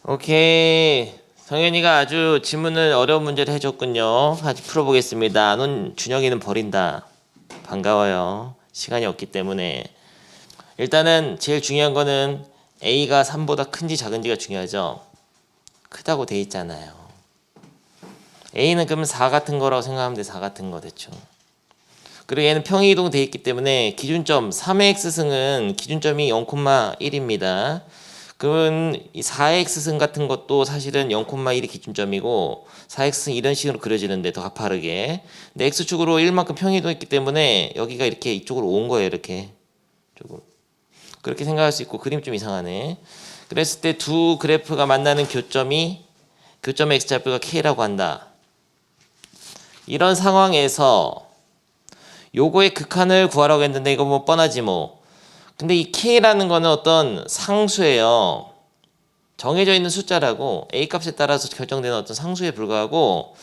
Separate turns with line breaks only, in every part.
오케이. 성현이가 아주 질문을 어려운 문제를 해줬군요. 같이 풀어보겠습니다. 넌 준영이는 버린다. 반가워요. 시간이 없기 때문에. 일단은 제일 중요한 거는 A가 3보다 큰지 작은지가 중요하죠. 크다고 돼 있잖아요. A는 그러면 4 같은 거라고 생각하면 돼. 4 같은 거 대충. 그리고 얘는 평행이동 돼 있기 때문에 기준점 3의 x승은 기준점이 0,1입니다. 그러면 이 4의 x승 같은 것도 사실은 0,1이 기준점이고 4x승 이런 식으로 그려지는데 더 가파르게. 근데 x축으로 1만큼 평행이동했기 때문에 여기가 이렇게 이쪽으로 온 거예요. 이렇게 조금 그렇게 생각할 수 있고 그림 좀 이상하네. 그랬을 때 두 그래프가 만나는 교점의 x좌표가 k라고 한다. 이런 상황에서 요거의 극한을 구하라고 했는데 이거 뭐 뻔하지 뭐. 근데 이 k라는 거는 어떤 상수예요. 정해져 있는 숫자라고 a 값에 따라서 결정되는 어떤 상수에 불과하고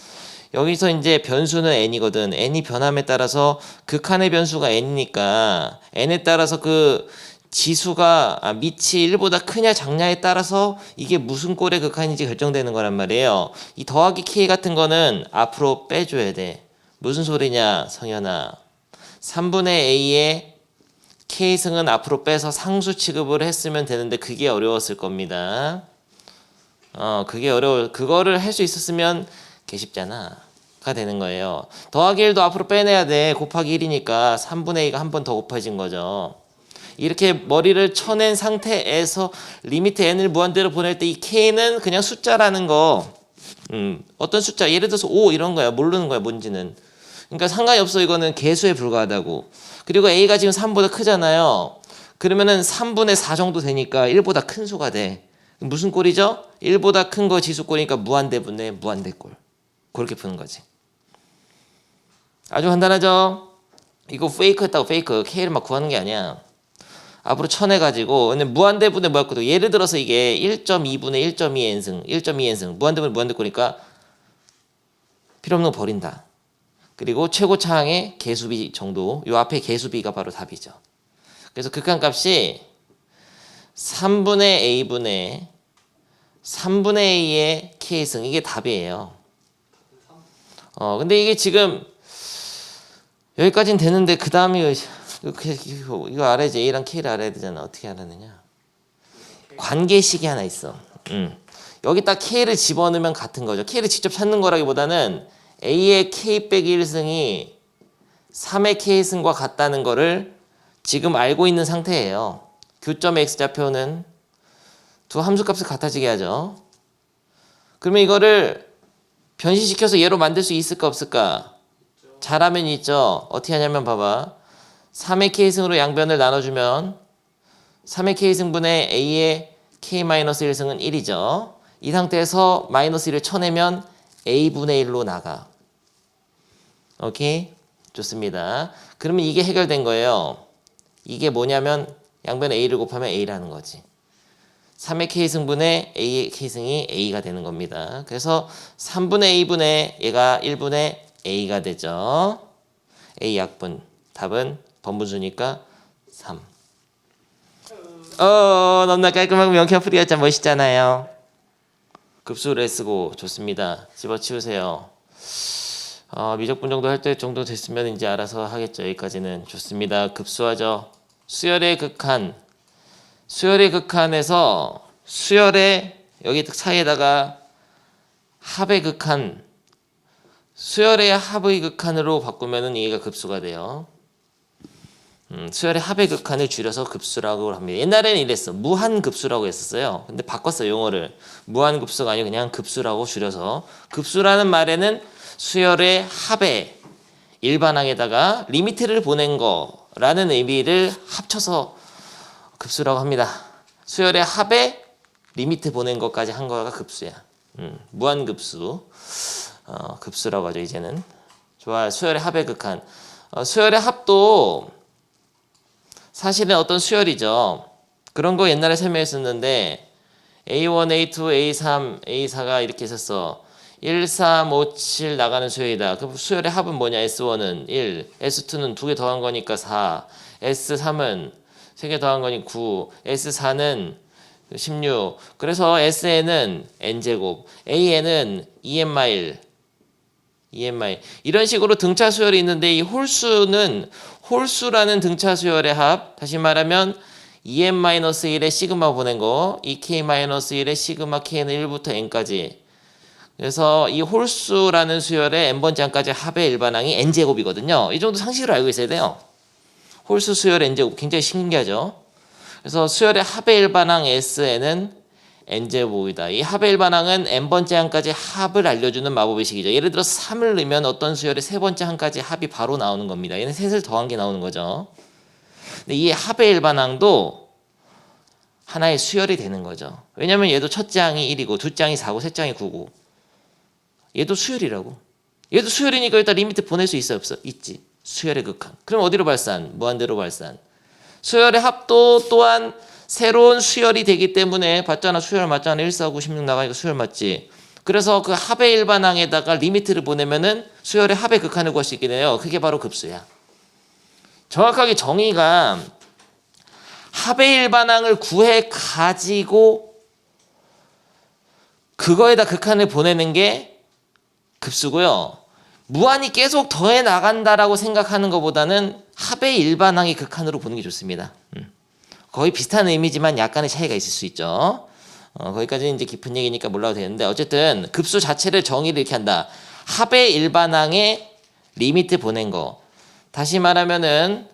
여기서 이제 변수는 n이거든. n이 변함에 따라서 극한의 변수가 n이니까 n에 따라서 그 지수가 밑이 1보다 크냐 작냐에 따라서 이게 무슨 꼴의 극한인지 결정되는 거란 말이에요. 이 더하기 k 같은 거는 앞으로 빼줘야 돼. 무슨 소리냐 성현아. 3분의 a의 k승은 앞으로 빼서 상수 취급을 했으면 되는데 그게 어려웠을 겁니다. 그게 그거를 할 수 있었으면 개 쉽잖아. 가 되는 거예요. 더하기 1도 앞으로 빼내야 돼. 곱하기 1이니까 3분의 a가 한 번 더 곱해진 거죠. 이렇게 머리를 쳐낸 상태에서 리미트 n을 무한대로 보낼 때 이 k는 그냥 숫자라는 거. 어떤 숫자 예를 들어서 5 이런 거야. 모르는 거야 뭔지는. 그러니까 상관이 없어. 이거는 개수에 불과하다고. 그리고 a가 지금 3보다 크잖아요. 그러면은 3분의 4 정도 되니까 1보다 큰 수가 돼. 무슨 꼴이죠? 1보다 큰 거 지수꼴이니까 무한대분의 무한대꼴. 그렇게 푸는 거지. 아주 간단하죠? 이거 페이크였다고 페이크. k를 막 구하는 게 아니야. 앞으로 쳐내가지고 근데 무한대분의 무한대꼴. 예를 들어서 이게 1.2분의 1.2n승 1.2n승 무한대분의 무한대꼴이니까 필요 없는 거 버린다. 그리고 최고차항의 개수비 정도. 요 앞에 개수비가 바로 답이죠. 그래서 극한값이 3분의 a분의 3분의 a의 k승 이게 답이에요. 근데 이게 지금 여기까지는 되는데 그 다음이 이거 알아야지. a랑 k를 알아야 되잖아. 어떻게 알았느냐. 관계식이 하나 있어. 여기 딱 k를 집어넣으면 같은 거죠. k를 직접 찾는 거라기보다는 a의 k 빼기 1승이 3의 k승과 같다는 거를 지금 알고 있는 상태예요. 교점 x좌표는 두 함수값을 같아지게 하죠. 그러면 이거를 변시시켜서 얘로 만들 수 있을까 없을까? 잘하면 있죠. 어떻게 하냐면 봐봐. 3의 k승으로 양변을 나눠주면 3의 k승분의 a의 k-1승은 1이죠. 이 상태에서 마이너스 1을 쳐내면 a분의 1로 나가. 오케이? 좋습니다. 그러면 이게 해결된 거예요. 이게 뭐냐면 양변에 a를 곱하면 a라는 거지. 3의 k승분의 a의 k승이 a가 되는 겁니다. 그래서 3분의 a분의 얘가 1분의 a가 되죠. a 약분. 답은 번분수니까 3. 너무나 깔끔하고 명쾌한 풀이였자 멋있잖아요. 급수를 쓰고 좋습니다. 집어치우세요. 미적분 정도 할 때 정도 됐으면 이제 알아서 하겠죠. 여기까지는 좋습니다. 급수하죠. 수열의 극한. 수열의 극한에서 수열의 여기 사이에다가 합의 극한. 수열의 합의 극한으로 바꾸면은 얘가 급수가 돼요. 수열의 합의 극한을 줄여서 급수라고 합니다. 옛날에는 이랬어. 무한급수라고 했었어요. 근데 바꿨어요. 용어를. 무한급수가 아니고 그냥 급수라고 줄여서. 급수라는 말에는 수열의 합의 일반항에다가 리미트를 보낸 거라는 의미를 합쳐서 급수라고 합니다. 수열의 합에 리미트 보낸 것까지 한 거가 급수야. 무한급수. 급수라고 하죠. 이제는. 좋아요. 수열의 합의 극한. 수열의 합도 사실은 어떤 수열이죠. 그런 거 옛날에 설명했었는데 A1, A2, A3, A4가 이렇게 있었어. 1, 3, 5, 7 나가는 수열이다. 그 수열의 합은 뭐냐? S1은 1, S2는 2개 더한 거니까 4, S3은 3개 더한 거니 9, S4는 16. 그래서 SN은 n제곱, AN은 EN-1, 이런 식으로 등차 수열이 있는데 이 홀수는 홀수라는 등차 수열의 합, 다시 말하면 EN-1의 시그마 보낸 거, EK-1의 시그마 K는 1부터 n까지. 그래서 이 홀수라는 수열의 n번째 항까지 합의 일반항이 n제곱이거든요. 이 정도 상식으로 알고 있어야 돼요. 홀수 수열 n제곱 굉장히 신기하죠. 그래서 수열의 합의 일반항 SN은 n제곱이다. 이 합의 일반항은 n번째 항까지 합을 알려주는 마법의 식이죠. 예를 들어 3을 넣으면 어떤 수열의 세 번째 항까지 합이 바로 나오는 겁니다. 얘는 셋을 더한 게 나오는 거죠. 근데 이 합의 일반항도 하나의 수열이 되는 거죠. 왜냐면 얘도 첫째 항이 1이고 둘째 항이 4고 셋째 항이 9고 얘도 수열이라고. 얘도 수열이니까 일단 리미트 보낼 수 있어 없어? 있지. 수열의 극한. 그럼 어디로 발산? 무한대로 발산. 수열의 합도 또한 새로운 수열이 되기 때문에 봤잖아. 수열 맞잖아. 1, 4, 9, 16 나가니까 수열 맞지. 그래서 그 합의 일반항에다가 리미트를 보내면은 수열의 합의 극한을 구할 수 있게 돼요. 그게 바로 급수야. 정확하게 정의가 합의 일반항을 구해 가지고 그거에다 극한을 보내는 게 급수고요. 무한히 계속 더해 나간다라고 생각하는 것보다는 합의 일반항의 극한으로 보는 게 좋습니다. 거의 비슷한 의미지만 약간의 차이가 있을 수 있죠. 거기까지는 이제 깊은 얘기니까 몰라도 되는데 어쨌든 급수 자체를 정의를 이렇게 한다. 합의 일반항에 리미트 보낸 거. 다시 말하면은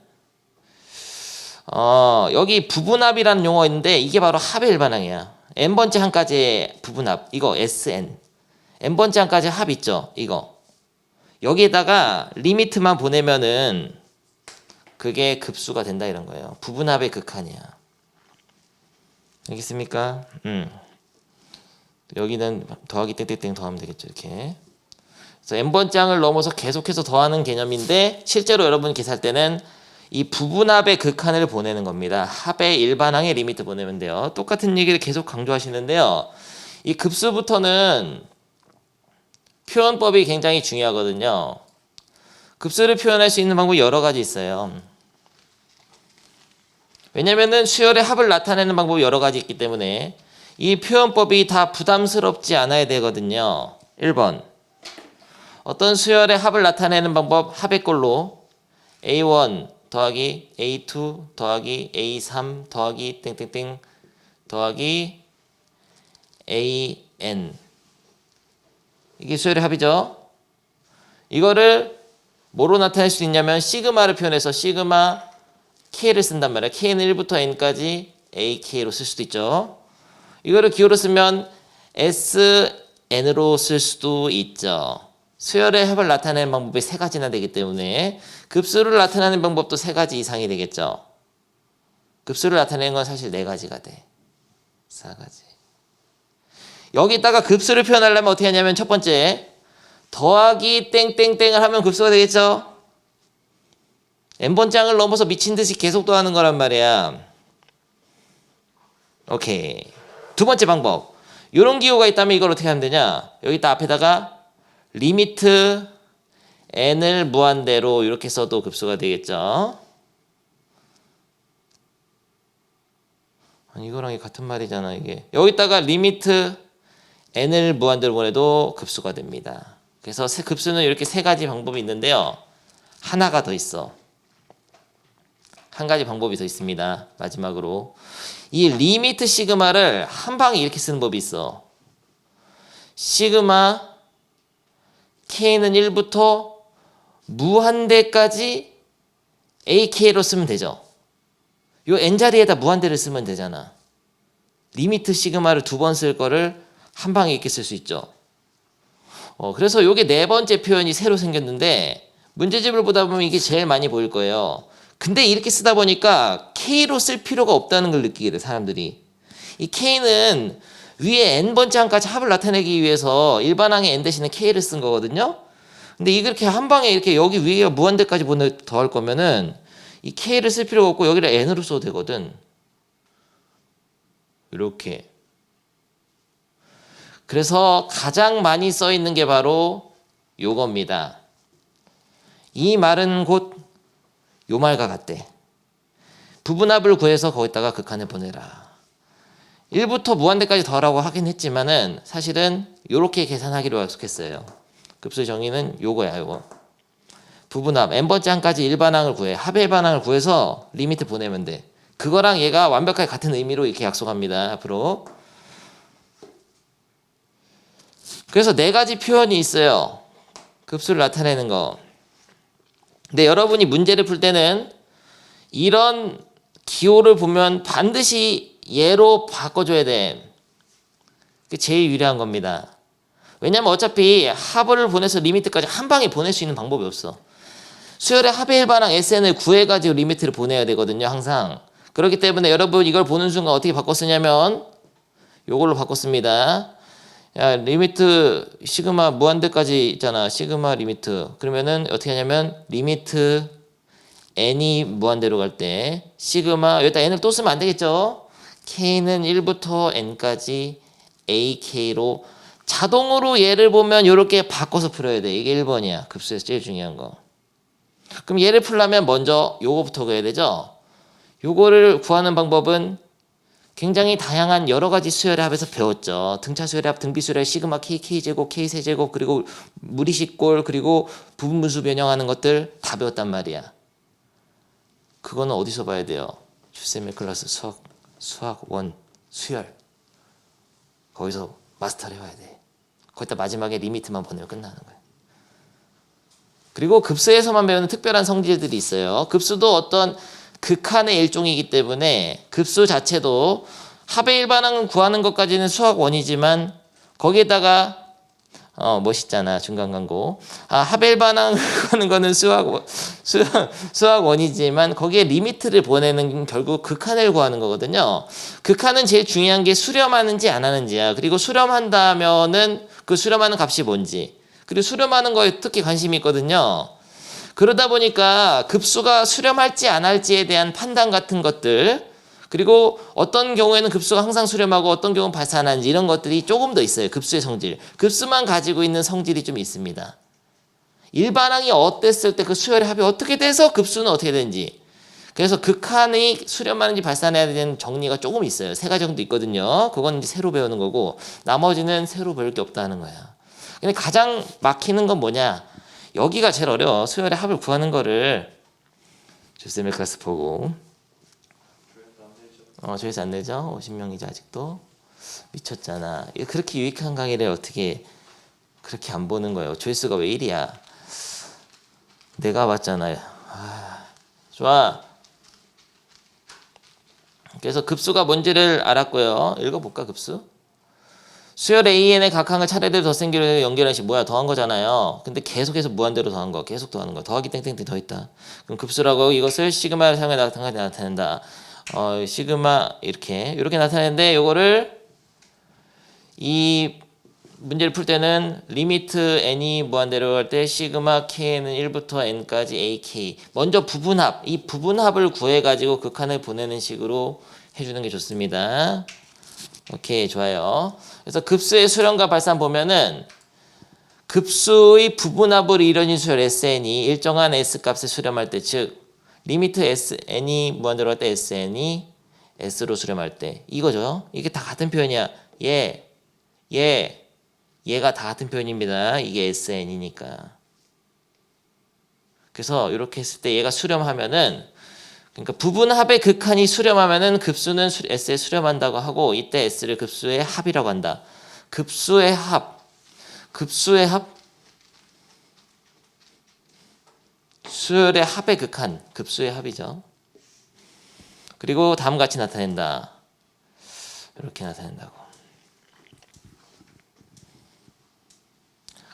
여기 부분합이라는 용어 있는데 이게 바로 합의 일반항이야. n번째 항까지의 부분합. 이거 SN. n번째 항까지 합 있죠. 이거. 여기에다가 리미트만 보내면은 그게 급수가 된다 이런 거예요. 부분합의 극한이야. 알겠습니까? 여기는 더하기 땡땡땡 더하면 되겠죠. 이렇게. 그래서 n번째 항을 넘어서 계속해서 더하는 개념인데 실제로 여러분이 계산할 때는 이 부분합의 극한을 보내는 겁니다. 합의 일반항의 리미트 보내면 돼요. 똑같은 얘기를 계속 강조하시는데요. 이 급수부터는 표현법이 굉장히 중요하거든요. 급수를 표현할 수 있는 방법이 여러 가지 있어요. 왜냐면은 수열의 합을 나타내는 방법이 여러 가지 있기 때문에 이 표현법이 다 부담스럽지 않아야 되거든요. 1번. 어떤 수열의 합을 나타내는 방법 합의 꼴로 A1 더하기 A2 더하기 A3 더하기 땡땡땡 더하기 AN 이게 수열의 합이죠. 이거를 뭐로 나타낼 수 있냐면 시그마를 표현해서 시그마 K를 쓴단 말이야. K는 1부터 N까지 AK로 쓸 수도 있죠. 이거를 기호로 쓰면 SN으로 쓸 수도 있죠. 수열의 합을 나타내는 방법이 세 가지나 되기 때문에 급수를 나타내는 방법도 세 가지 이상이 되겠죠. 급수를 나타내는 건 사실 네 가지가 돼. 4가지. 여기다가 급수를 표현하려면 어떻게 하냐면 첫 번째 더하기 땡땡땡을 하면 급수가 되겠죠. n번째 항을 넘어서 미친 듯이 계속 더하는 거란 말이야. 오케이. 두 번째 방법. 이런 기호가 있다면 이걸 어떻게 하면 되냐. 여기다 앞에다가 리미트 n을 무한대로 이렇게 써도 급수가 되겠죠. 아니, 이거랑 같은 말이잖아 이게. 여기다가 리미트 n을 무한대로 보내도 급수가 됩니다. 그래서 급수는 이렇게 세 가지 방법이 있는데요. 하나가 더 있어. 한 가지 방법이 더 있습니다. 마지막으로 이 리미트 시그마를 한 방에 이렇게 쓰는 법이 있어. 시그마 K는 1부터 무한대까지 AK로 쓰면 되죠. 요 N자리에다 무한대를 쓰면 되잖아. 리미트 시그마를 두 번 쓸 거를 한 방에 이렇게 쓸 수 있죠. 그래서 요게 네 번째 표현이 새로 생겼는데 문제집을 보다 보면 이게 제일 많이 보일 거예요. 근데 이렇게 쓰다 보니까 K로 쓸 필요가 없다는 걸 느끼게 돼, 사람들이. 이 K는 위에 n번째 항까지 합을 나타내기 위해서 일반항에 n 대신에 K를 쓴 거거든요. 근데 이렇게 한 방에 이렇게 여기 위에 무한대까지 더할 거면은 이 K를 쓸 필요가 없고 여기를 n으로 써도 되거든. 이렇게. 그래서 가장 많이 써 있는 게 바로 요겁니다. 이 말은 곧 요 말과 같대. 부분합을 구해서 거기다가 극한을 보내라. 1부터 무한대까지 더하라고 하긴 했지만은 사실은 요렇게 계산하기로 약속했어요. 급수의 정의는 요거야, 요거. 부분합 n번째 항까지 일반항을 구해. 합의 일반항을 구해서 리미트 보내면 돼. 그거랑 얘가 완벽하게 같은 의미로 이렇게 약속합니다. 앞으로. 그래서 네 가지 표현이 있어요. 급수를 나타내는 거. 근데 여러분이 문제를 풀 때는 이런 기호를 보면 반드시 얘로 바꿔줘야 돼. 그게 제일 유리한 겁니다. 왜냐면 어차피 합을 보내서 리미트까지 한 방에 보낼 수 있는 방법이 없어. 수열의 합의 일반항 SN을 구해가지고 리미트를 보내야 되거든요. 항상. 그렇기 때문에 여러분 이걸 보는 순간 어떻게 바꿨으냐면 요걸로 바꿨습니다. 야, 리미트 시그마 무한대까지 있잖아. 시그마 리미트. 그러면은 어떻게 하냐면 리미트 n이 무한대로 갈 때 시그마 여기다 n을 또 쓰면 안 되겠죠. k는 1부터 n까지 ak로 자동으로 얘를 보면 이렇게 바꿔서 풀어야 돼. 이게 1번이야. 급수에서 제일 중요한 거. 그럼 얘를 풀려면 먼저 요거부터 그어야 되죠. 요거를 구하는 방법은 굉장히 다양한 여러 가지 수열의 합에서 배웠죠. 등차 수열의 합, 등비 수열의 합, 시그마 k, k제곱, k세제곱, 그리고 무리식골, 그리고 부분분수 변형하는 것들 다 배웠단 말이야. 그거는 어디서 봐야 돼요? 슈세미 클래스 수학 1 수열. 거기서 마스터를 해봐야 돼. 거기다 마지막에 리미트만 보내면 끝나는 거야. 그리고 급수에서만 배우는 특별한 성질들이 있어요. 급수도 어떤 극한의 일종이기 때문에 급수 자체도 합의 일반항을 구하는 것까지는 수학 1이지만 거기에다가 멋있잖아. 중간 광고. 합의 일반항 구하는 거는 수학 1이지만 거기에 리미트를 보내는 결국 극한을 구하는 거거든요. 극한은 제일 중요한 게 수렴하는지 안 하는지야. 그리고 수렴한다면은 그 수렴하는 값이 뭔지. 그리고 수렴하는 거에 특히 관심이 있거든요. 그러다 보니까 급수가 수렴할지 안 할지에 대한 판단 같은 것들, 그리고 어떤 경우에는 급수가 항상 수렴하고 어떤 경우는 발산하는지 이런 것들이 조금 더 있어요. 급수의 성질. 급수만 가지고 있는 성질이 좀 있습니다. 일반항이 어땠을 때 그 수열의 합이 어떻게 돼서 급수는 어떻게 되는지. 그래서 극한이 수렴하는지 발산해야 되는 정리가 조금 있어요. 세 가지 정도 있거든요. 그건 이제 새로 배우는 거고 나머지는 새로 배울 게 없다는 거야. 근데 가장 막히는 건 뭐냐? 여기가 제일 어려워. 수열의 합을 구하는 거를 조쌤의 클래스 보고 조회수 안 되죠? 50명이지 아직도. 미쳤잖아. 그렇게 유익한 강의를 어떻게 그렇게 안 보는 거예요? 조회수가 왜 1이야? 내가 봤잖아요. 좋아. 그래서 급수가 뭔지를 알았고요. 읽어볼까 급수? 수열 AN의 각 항을 차례대로 덧셈기로 연결한 식 뭐야? 더한 거잖아요. 근데 계속해서 무한대로 더한 거. 계속 더하는 거. 더하기 땡땡땡 더 있다. 그럼 급수라고 이것을 시그마를 사용해 나타낸다. 시그마 이렇게 나타내는데 요거를 이 문제를 풀 때는 리미트 n이 무한대로 갈 때 시그마 k는 1부터 n까지 ak 먼저 부분합 이 부분합을 구해 가지고 극한을 보내는 식으로 해주는 게 좋습니다. 오케이 좋아요. 그래서 급수의 수렴과 발산 보면은 급수의 부분합으로 이루어진 수열 SN이 일정한 S 값에 수렴할 때 즉 리미트 SN이 무한대로 할 때 SN이 S로 수렴할 때 이거죠. 이게 다 같은 표현이야. 얘가 다 같은 표현입니다. 이게 SN이니까. 그래서 이렇게 했을 때 얘가 수렴하면은 그러니까 부분합의 극한이 수렴하면은 급수는 S에 수렴한다고 하고 이때 S를 급수의 합이라고 한다. 급수의 합. 수열의 합의 극한. 급수의 합이죠. 그리고 다음과 같이 나타낸다. 이렇게 나타낸다고.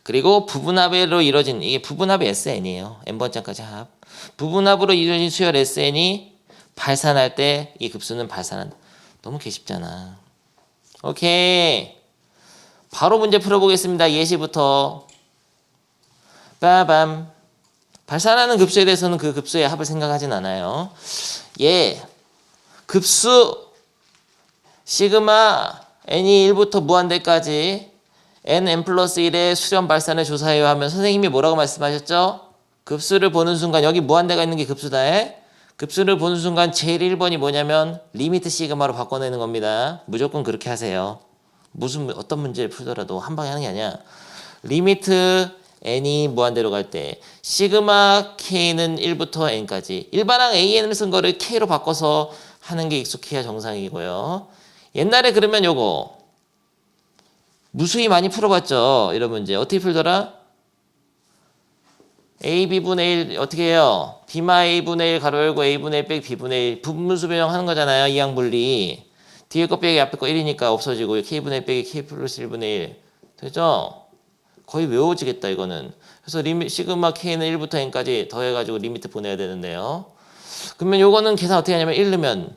그리고 부분합으로 이루어진 이게 부분합의 SN이에요. n번째까지 합. 부분합으로 이루어진 수열 SN이 발산할 때 이 급수는 발산한다. 너무 개쉽잖아. 오케이. 바로 문제 풀어보겠습니다. 예시부터. 빠밤. 발산하는 급수에 대해서는 그 급수의 합을 생각하진 않아요. 급수 시그마 n이 1부터 무한대까지 n 플러스 1의 수렴 발산을 조사해요 하면 선생님이 뭐라고 말씀하셨죠? 급수를 보는 순간 여기 무한대가 있는 게 급수다. 급수를 보는 순간 제일 1번이 뭐냐면 리미트 시그마로 바꿔내는 겁니다. 무조건 그렇게 하세요. 어떤 문제를 풀더라도 한 방에 하는 게 아니야. 리미트 n이 무한대로 갈 때 시그마 k는 1부터 n까지 일반항 an을 쓴 거를 k로 바꿔서 하는 게 익숙해야 정상이고요. 옛날에 그러면 요거 무수히 많이 풀어봤죠. 이런 문제 어떻게 풀더라? AB분의 1 어떻게 해요? B마 A분의 1 가로 열고 A분의 1 빼기 B분의 1 부분수 변형 하는 거잖아요. 이항분리. 뒤에 거 빼기 앞에 거 1이니까 없어지고 K분의 1 빼기 K 플러스 1분의 1 되죠? 거의 외워지겠다 이거는. 그래서 시그마 K는 1부터 N까지 더해가지고 리미트 보내야 되는데요. 그러면 요거는 계산 어떻게 하냐면 1 넣으면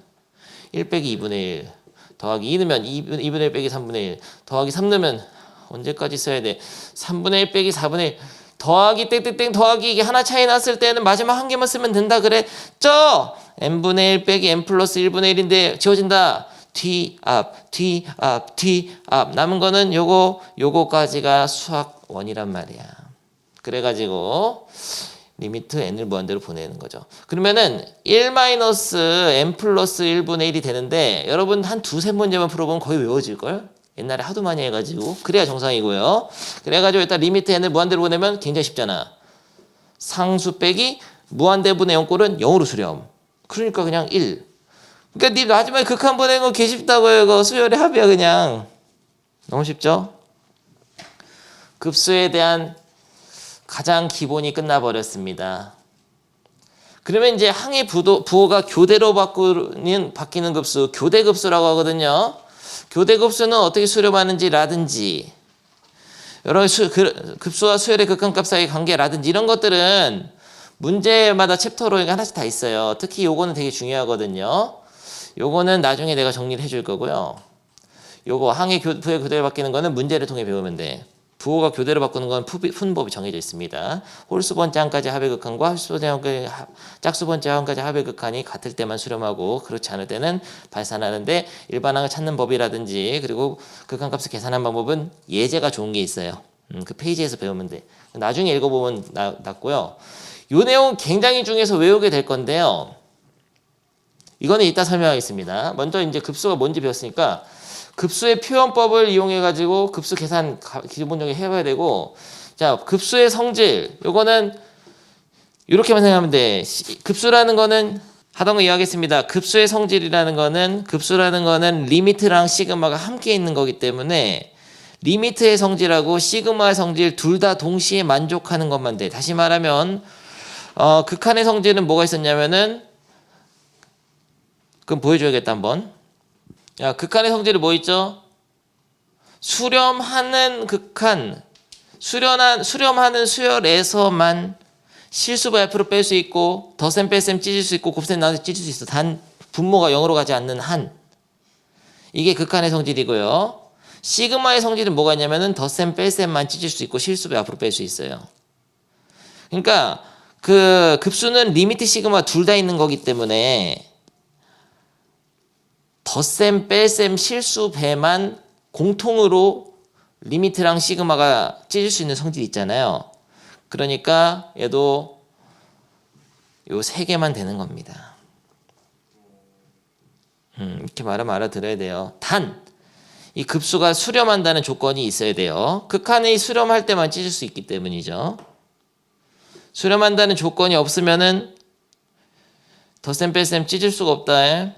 1 빼기 2분의 1 더하기 2 넣으면 2분의 1 빼기 3분의 1 더하기 3 넣으면 언제까지 써야 돼? 3분의 1 빼기 4분의 1 더하기 땡땡땡 더하기 이게 하나 차이 났을 때는 마지막 한 개만 쓰면 된다 그랬죠? n분의 1 빼기 n 플러스 1분의 1인데 지워진다. 뒤, 앞, 뒤, 앞, 뒤, 앞. 남은 거는 요거까지가 수학원이란 말이야. 그래가지고 리미트 n을 무한대로 보내는 거죠. 그러면은 1-n 플러스 1분의 1이 되는데 여러분 한 두세 문제만 풀어보면 거의 외워질걸? 옛날에 하도 많이 해가지고 그래야 정상이고요. 그래가지고 일단 리미트 n을 무한대로 보내면 굉장히 쉽잖아. 상수 빼기 무한대분의 0꼴은 0으로 수렴. 그러니까 그냥 1. 그러니까 네 마지막에 극한 보내는 거 개 쉽다고요. 이거 수열의 합이야 그냥. 너무 쉽죠? 급수에 대한 가장 기본이 끝나버렸습니다. 그러면 이제 항의 부호가 교대로 바뀌는 급수, 교대급수라고 하거든요. 교대급수는 어떻게 수렴하는지라든지 여러 급수와 수열의 극한값 사이의 관계라든지 이런 것들은 문제마다 챕터로 하나씩 다 있어요. 특히 요거는 되게 중요하거든요. 요거는 나중에 내가 정리를 해줄 거고요. 요거 항의 부호가 교대로 바뀌는 거는 문제를 통해 배우면 돼. 부호가 교대로 바꾸는 건 푼법이 정해져 있습니다. 홀수 번째 항까지 합의 극한과 홀수 번째 항까지 짝수 번째 항까지 합의 극한이 같을 때만 수렴하고 그렇지 않을 때는 발산하는데 일반항을 찾는 법이라든지 그리고 극한값을 계산하는 방법은 예제가 좋은 게 있어요. 그 페이지에서 배우면 돼. 나중에 읽어보면 낫고요. 요 내용 굉장히 중요해서 외우게 될 건데요. 이거는 이따 설명하겠습니다. 먼저 이제 급수가 뭔지 배웠으니까 급수의 표현법을 이용해 가지고 급수 계산 기본적으로 해봐야 되고, 자 급수의 성질 요거는 이렇게만 생각하면 돼. 급수라는 거는 하던 거 이야기했습니다. 급수의 성질이라는 거는 리미트랑 시그마가 함께 있는 거기 때문에 리미트의 성질하고 시그마의 성질 둘 다 동시에 만족하는 것만 돼. 다시 말하면 극한의 성질은 뭐가 있었냐면은 그럼 보여줘야겠다 한번. 야, 극한의 성질이 뭐 있죠? 수렴하는 극한, 수렴하는 수열에서만 실수부 앞으로 뺄 수 있고 덧셈 뺄셈 찢을 수 있고 곱셈 나눠서 찢을 수 있어. 단 분모가 0으로 가지 않는 한. 이게 극한의 성질이고요. 시그마의 성질은 뭐가 있냐면은 덧셈 뺄셈만 찢을 수 있고 실수부 앞으로 뺄 수 있어요. 그러니까 그 급수는 리미트 시그마 둘 다 있는 거기 때문에 덧셈, 뺄셈, 실수, 배만 공통으로 리미트랑 시그마가 찢을 수 있는 성질이 있잖아요. 그러니까 얘도 요 세 개만 되는 겁니다. 이렇게 말하면 알아들어야 돼요. 단, 이 급수가 수렴한다는 조건이 있어야 돼요. 극한의 수렴할 때만 찢을 수 있기 때문이죠. 수렴한다는 조건이 없으면은 덧셈, 뺄셈 찢을 수가 없다.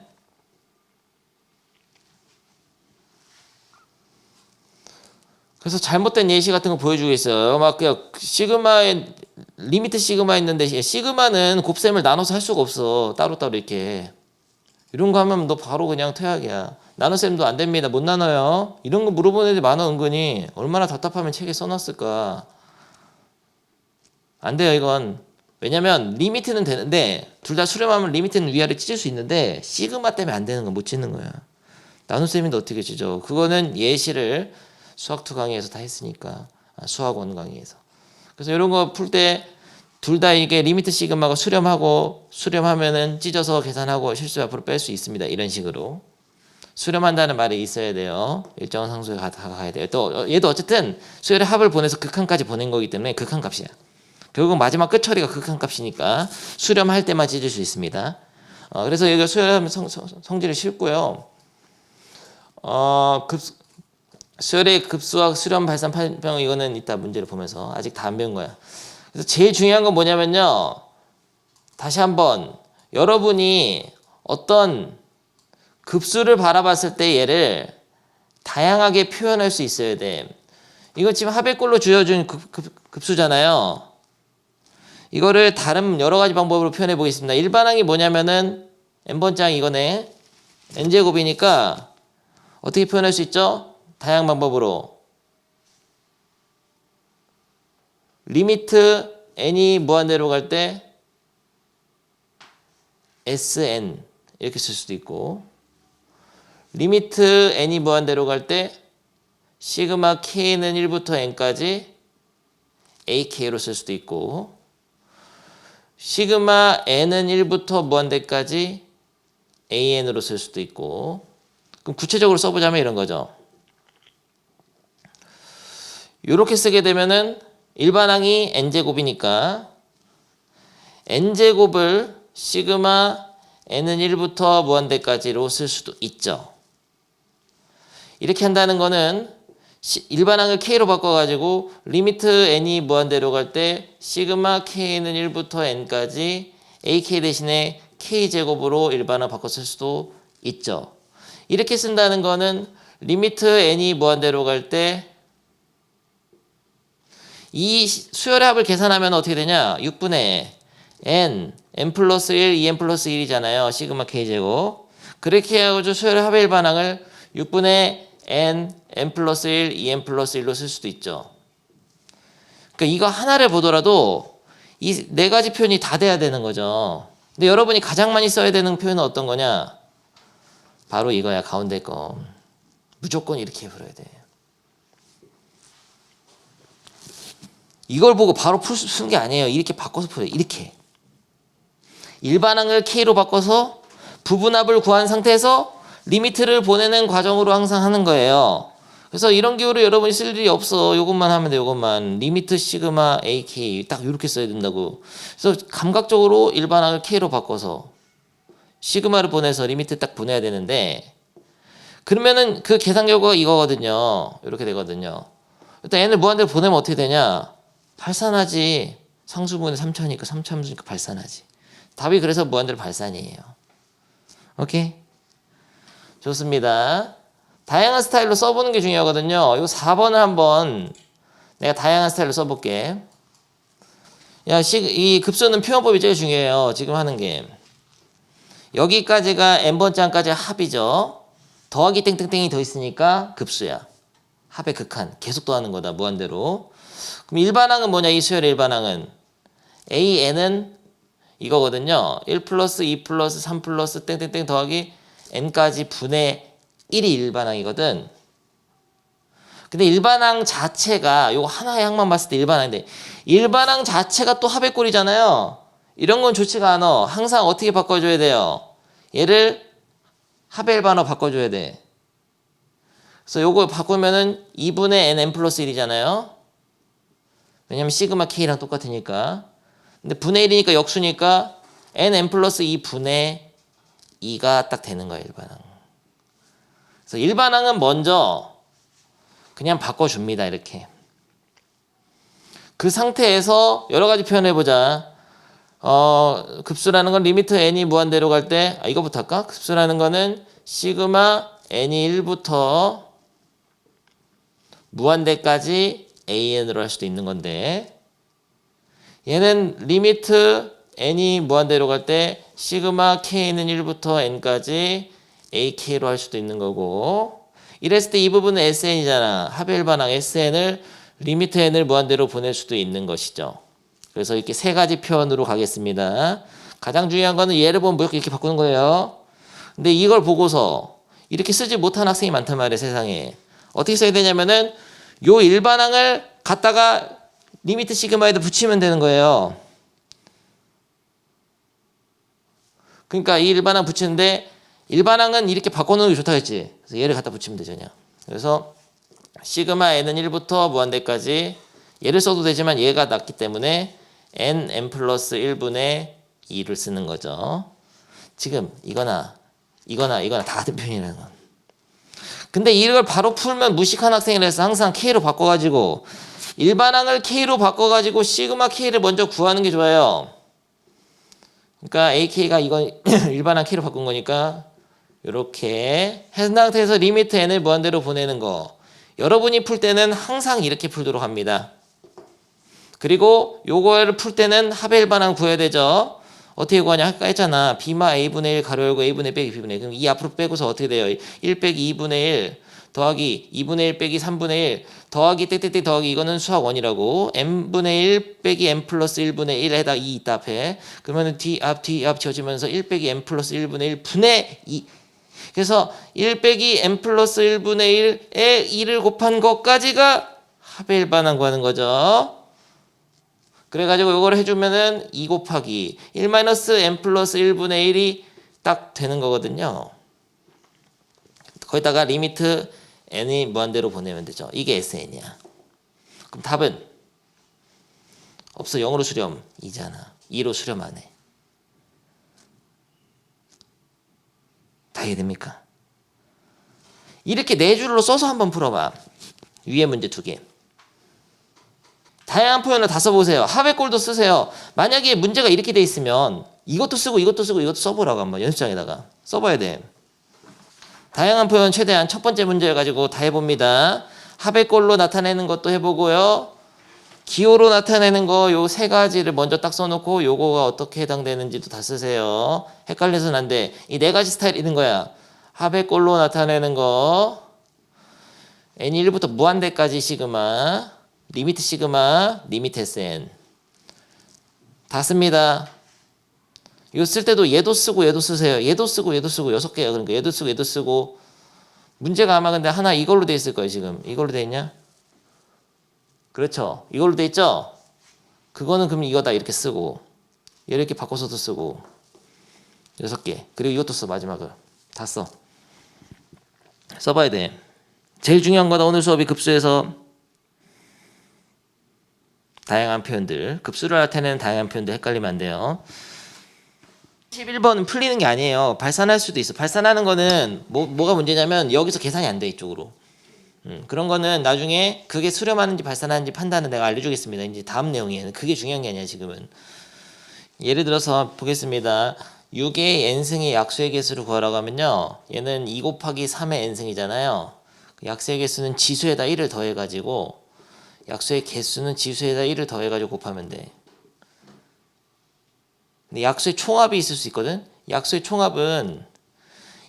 그래서 잘못된 예시 같은 거 보여주고 있어요. 막 그냥 시그마에 리미트 시그마 있는데 시그마는 곱셈을 나눠서 할 수가 없어. 따로따로 이렇게. 이런 거 하면 너 바로 그냥 퇴학이야. 나눗셈도 안 됩니다. 못 나눠요. 이런 거 물어보는 애들 많아 은근히. 얼마나 답답하면 책에 써놨을까. 안 돼요 이건. 왜냐면 리미트는 되는데 둘 다 수렴하면 리미트는 위아래 찢을 수 있는데 시그마 때문에 안 되는 건 못 찢는 거야. 나눗셈인데 어떻게 찢어. 그거는 예시를 수학2 강의에서 다 했으니까. 수학1 강의에서. 그래서 이런 거 풀 때 둘 다 이게 리미트 시그마가 수렴하면은 찢어서 계산하고 실수 앞으로 뺄 수 있습니다. 이런 식으로. 수렴한다는 말이 있어야 돼요. 일정한 상수에 가야 돼요. 또 얘도 어쨌든 수열의 합을 보내서 극한까지 보낸 거기 때문에 극한값이야. 결국 마지막 끝처리가 극한값이니까 수렴할 때만 찢을 수 있습니다. 그래서 여기가 수열하면 성질이 쉽고요. 수열의 급수와 수렴 발산 파병 이거는 이따 문제를 보면서 아직 다 안 배운 거야. 그래서 제일 중요한 건 뭐냐면요. 다시 한번 여러분이 어떤 급수를 바라봤을 때 얘를 다양하게 표현할 수 있어야 돼. 이거 지금 하백골로 주어진 급수잖아요. 이거를 다른 여러 가지 방법으로 표현해 보겠습니다. 일반항이 뭐냐면은 n번장 이거네. n제곱이니까 어떻게 표현할 수 있죠? 다양한 방법으로. 리미트 n이 무한대로 갈 때 sn 이렇게 쓸 수도 있고, 리미트 n이 무한대로 갈 때 시그마 k는 1부터 n까지 ak로 쓸 수도 있고, 시그마 n은 1부터 무한대까지 an으로 쓸 수도 있고. 그럼 구체적으로 써보자면 이런 거죠. 이렇게 쓰게 되면은 일반항이 n제곱이니까 n제곱을 시그마 n은 1부터 무한대까지로 쓸 수도 있죠. 이렇게 한다는 거는 일반항을 k로 바꿔가지고 리미트 n이 무한대로 갈 때 시그마 k는 1부터 n까지 ak 대신에 k제곱으로 일반항 바꿔 쓸 수도 있죠. 이렇게 쓴다는 거는 리미트 n이 무한대로 갈 때 이 수열의 합을 계산하면 어떻게 되냐? 6분의 n 플러스 1, 2n 플러스 1이잖아요. 시그마 k제곱. 그렇게 해가지고 수열의 합의 일반항을 6분의 n 플러스 1, 2n 플러스 1로 쓸 수도 있죠. 그러니까 이거 하나를 보더라도 이 네 가지 표현이 다 돼야 되는 거죠. 근데 여러분이 가장 많이 써야 되는 표현은 어떤 거냐? 바로 이거야. 가운데 거. 무조건 이렇게 풀어야 돼. 이걸 보고 바로 푸는 게 아니에요. 이렇게 바꿔서 풀어요. 이렇게. 일반항을 k로 바꿔서 부분합을 구한 상태에서 리미트를 보내는 과정으로 항상 하는 거예요. 그래서 이런 기호를 여러분이 쓸 일이 없어. 요것만 하면 돼. 요것만. 리미트 시그마 AK 딱 이렇게 써야 된다고. 그래서 감각적으로 일반항을 k로 바꿔서 시그마를 보내서 리미트 딱 보내야 되는데, 그러면은 그 계산 결과가 이거거든요. 이렇게 되거든요. 일단 n을 무한대로 보내면 어떻게 되냐? 발산하지. 상수분의 3차니까 3차함수니까 발산하지. 답이 그래서 무한대로 발산이에요. 오케이? 좋습니다. 다양한 스타일로 써보는 게 중요하거든요. 이거 4번을 한번 내가 다양한 스타일로 써볼게. 이 급수는 표현법이 제일 중요해요. 지금 하는 게. 여기까지가 n번장까지 합이죠. 더하기 땡땡땡이 더 있으니까 급수야. 합의 극한. 계속 더하는 거다. 무한대로. 그럼 일반항은 뭐냐? 이 수열의 일반항은 an은 이거거든요. 1 플러스 2 플러스 3 플러스 땡땡땡 더하기 n까지 분의 1이 일반항이거든. 근데 일반항 자체가 요거 하나의 항만 봤을 때 일반항인데, 일반항 자체가 또 합의 꼴이잖아요. 이런 건 좋지가 않아. 항상 어떻게 바꿔줘야 돼요? 얘를 합의 일반항 바꿔줘야 돼. 그래서 요거 바꾸면은 2분의 n 플러스 1이잖아요. 왜냐면 시그마 k랑 똑같으니까. 근데 분의 1이니까 역수니까 n 플러스 2분의 2가 딱 되는 거예요. 일반항. 그래서 일반항은 먼저 그냥 바꿔줍니다. 이렇게. 그 상태에서 여러 가지 표현해보자. 급수라는 건 리미트 n이 무한대로 갈 때, 이거부터 할까? 급수라는 거는 시그마 n이 1부터 무한대까지 an으로 할 수도 있는 건데, 얘는 리미트 n이 무한대로 갈 때 시그마 k는 1부터 n까지 ak로 할 수도 있는 거고, 이랬을 때 이 부분은 sn이잖아. 합의 일반항 sn을 리미트 n을 무한대로 보낼 수도 있는 것이죠. 그래서 이렇게 세 가지 표현으로 가겠습니다. 가장 중요한 거는 얘를 보면 무조건 이렇게 바꾸는 거예요. 근데 이걸 보고서 이렇게 쓰지 못한 학생이 많단 말이에요. 세상에. 어떻게 써야 되냐면은 요 일반항을 갖다가 리미트 시그마에다 붙이면 되는 거예요. 그러니까 이 일반항 붙이는데, 일반항은 이렇게 바꿔놓는 게 좋다 했지. 그래서 얘를 갖다 붙이면 되죠. 그래서 시그마 n은 1부터 무한대까지, 얘를 써도 되지만 얘가 낫기 때문에 n 플러스 1분의 2를 쓰는 거죠. 지금 이거나 다 같은 표현이라는 건. 근데 이걸 바로 풀면 무식한 학생이라서 항상 K로 바꿔가지고 일반항을 K로 바꿔가지고 시그마 K를 먼저 구하는 게 좋아요. 그러니까 AK가 이건 일반항 K로 바꾼 거니까 이렇게 한 상태에서 리미트 n을 무한대로 보내는 거. 여러분이 풀 때는 항상 이렇게 풀도록 합니다. 그리고 요거를 풀 때는 합의 일반항 구해야 되죠. 어떻게 구하냐 아까 했잖아. b마 a분의 1 가로 열고 a분의 1 빼기 b분의 1. 그럼 이 앞으로 빼고서 어떻게 돼요? 1 빼기 2분의 1 더하기 2분의 1 빼기 3분의 1 더하기 땡땡땡 더하기 이거는 수학 원이라고 m분의 1 빼기 m 플러스 1분의 1에다 2 있다 앞에. 그러면 뒤앞 지워지면서 1 빼기 m 플러스 1분의 1 분의 2. 그래서 1 빼기 m 플러스 1분의 1에 2를 곱한 것까지가 합의 일반항 구하는 거죠. 그래가지고 이걸 해주면은 2 곱하기 1 마이너스 m 플러스 1분의 1이 딱 되는 거거든요. 거기다가 리미트 n이 무한대로 보내면 되죠. 이게 SN이야. 그럼 답은 없어. 0으로 수렴 2잖아. 2로 수렴 안 해. 다 이해됩니까? 이렇게 네 줄로 써서 한번 풀어봐. 위에 문제 2개. 다양한 표현을 다 써보세요. 합의꼴도 쓰세요. 만약에 문제가 이렇게 돼 있으면 이것도 쓰고 이것도 써보라고 한번 연습장에다가 써봐야 돼. 다양한 표현 최대한 첫 번째 문제 가지고 다 해봅니다. 합의꼴로 나타내는 것도 해보고요. 기호로 나타내는 거 요 세 가지를 먼저 딱 써놓고 요거가 어떻게 해당되는지도 다 쓰세요. 헷갈려서는 안 돼. 이 네 가지 스타일 있는 거야. 합의꼴로 나타내는 거 n1부터 무한대까지 시그마 리미트 시그마 리미트 SN 다 씁니다. 이거 쓸 때도 얘도 쓰고 얘도 쓰세요. 얘도 쓰고 6개야. 그러니까 얘도 쓰고 문제가 아마 근데 하나 이걸로 돼 있을 거예요. 지금 이걸로 돼 있냐? 그렇죠. 이걸로 돼 있죠? 그거는 그럼 이거다 이렇게 쓰고 이렇게 바꿔서도 쓰고 6개. 그리고 이것도 써. 마지막을 다 써. 써봐야 돼. 제일 중요한 거다. 오늘 수업이 급수에서 다양한 표현들, 급수를 나타내는 다양한 표현들 헷갈리면 안 돼요. 11번은 풀리는 게 아니에요. 발산할 수도 있어. 발산하는 거는 뭐가 문제냐면 여기서 계산이 안 돼. 이쪽으로. 그런 거는 나중에 그게 수렴하는지 발산하는지 판단은 내가 알려주겠습니다. 이제 다음 내용이에요. 그게 중요한 게 아니야 지금은. 예를 들어서 보겠습니다. 6의 n승의 약수의 개수를 구하라고 하면요. 얘는 2 곱하기 3의 n승이잖아요. 약수의 개수는 지수에다 1을 더해가지고 약수의 개수는 지수에다 1을 더해가지고 곱하면 돼. 근데 약수의 총합이 있을 수 있거든. 약수의 총합은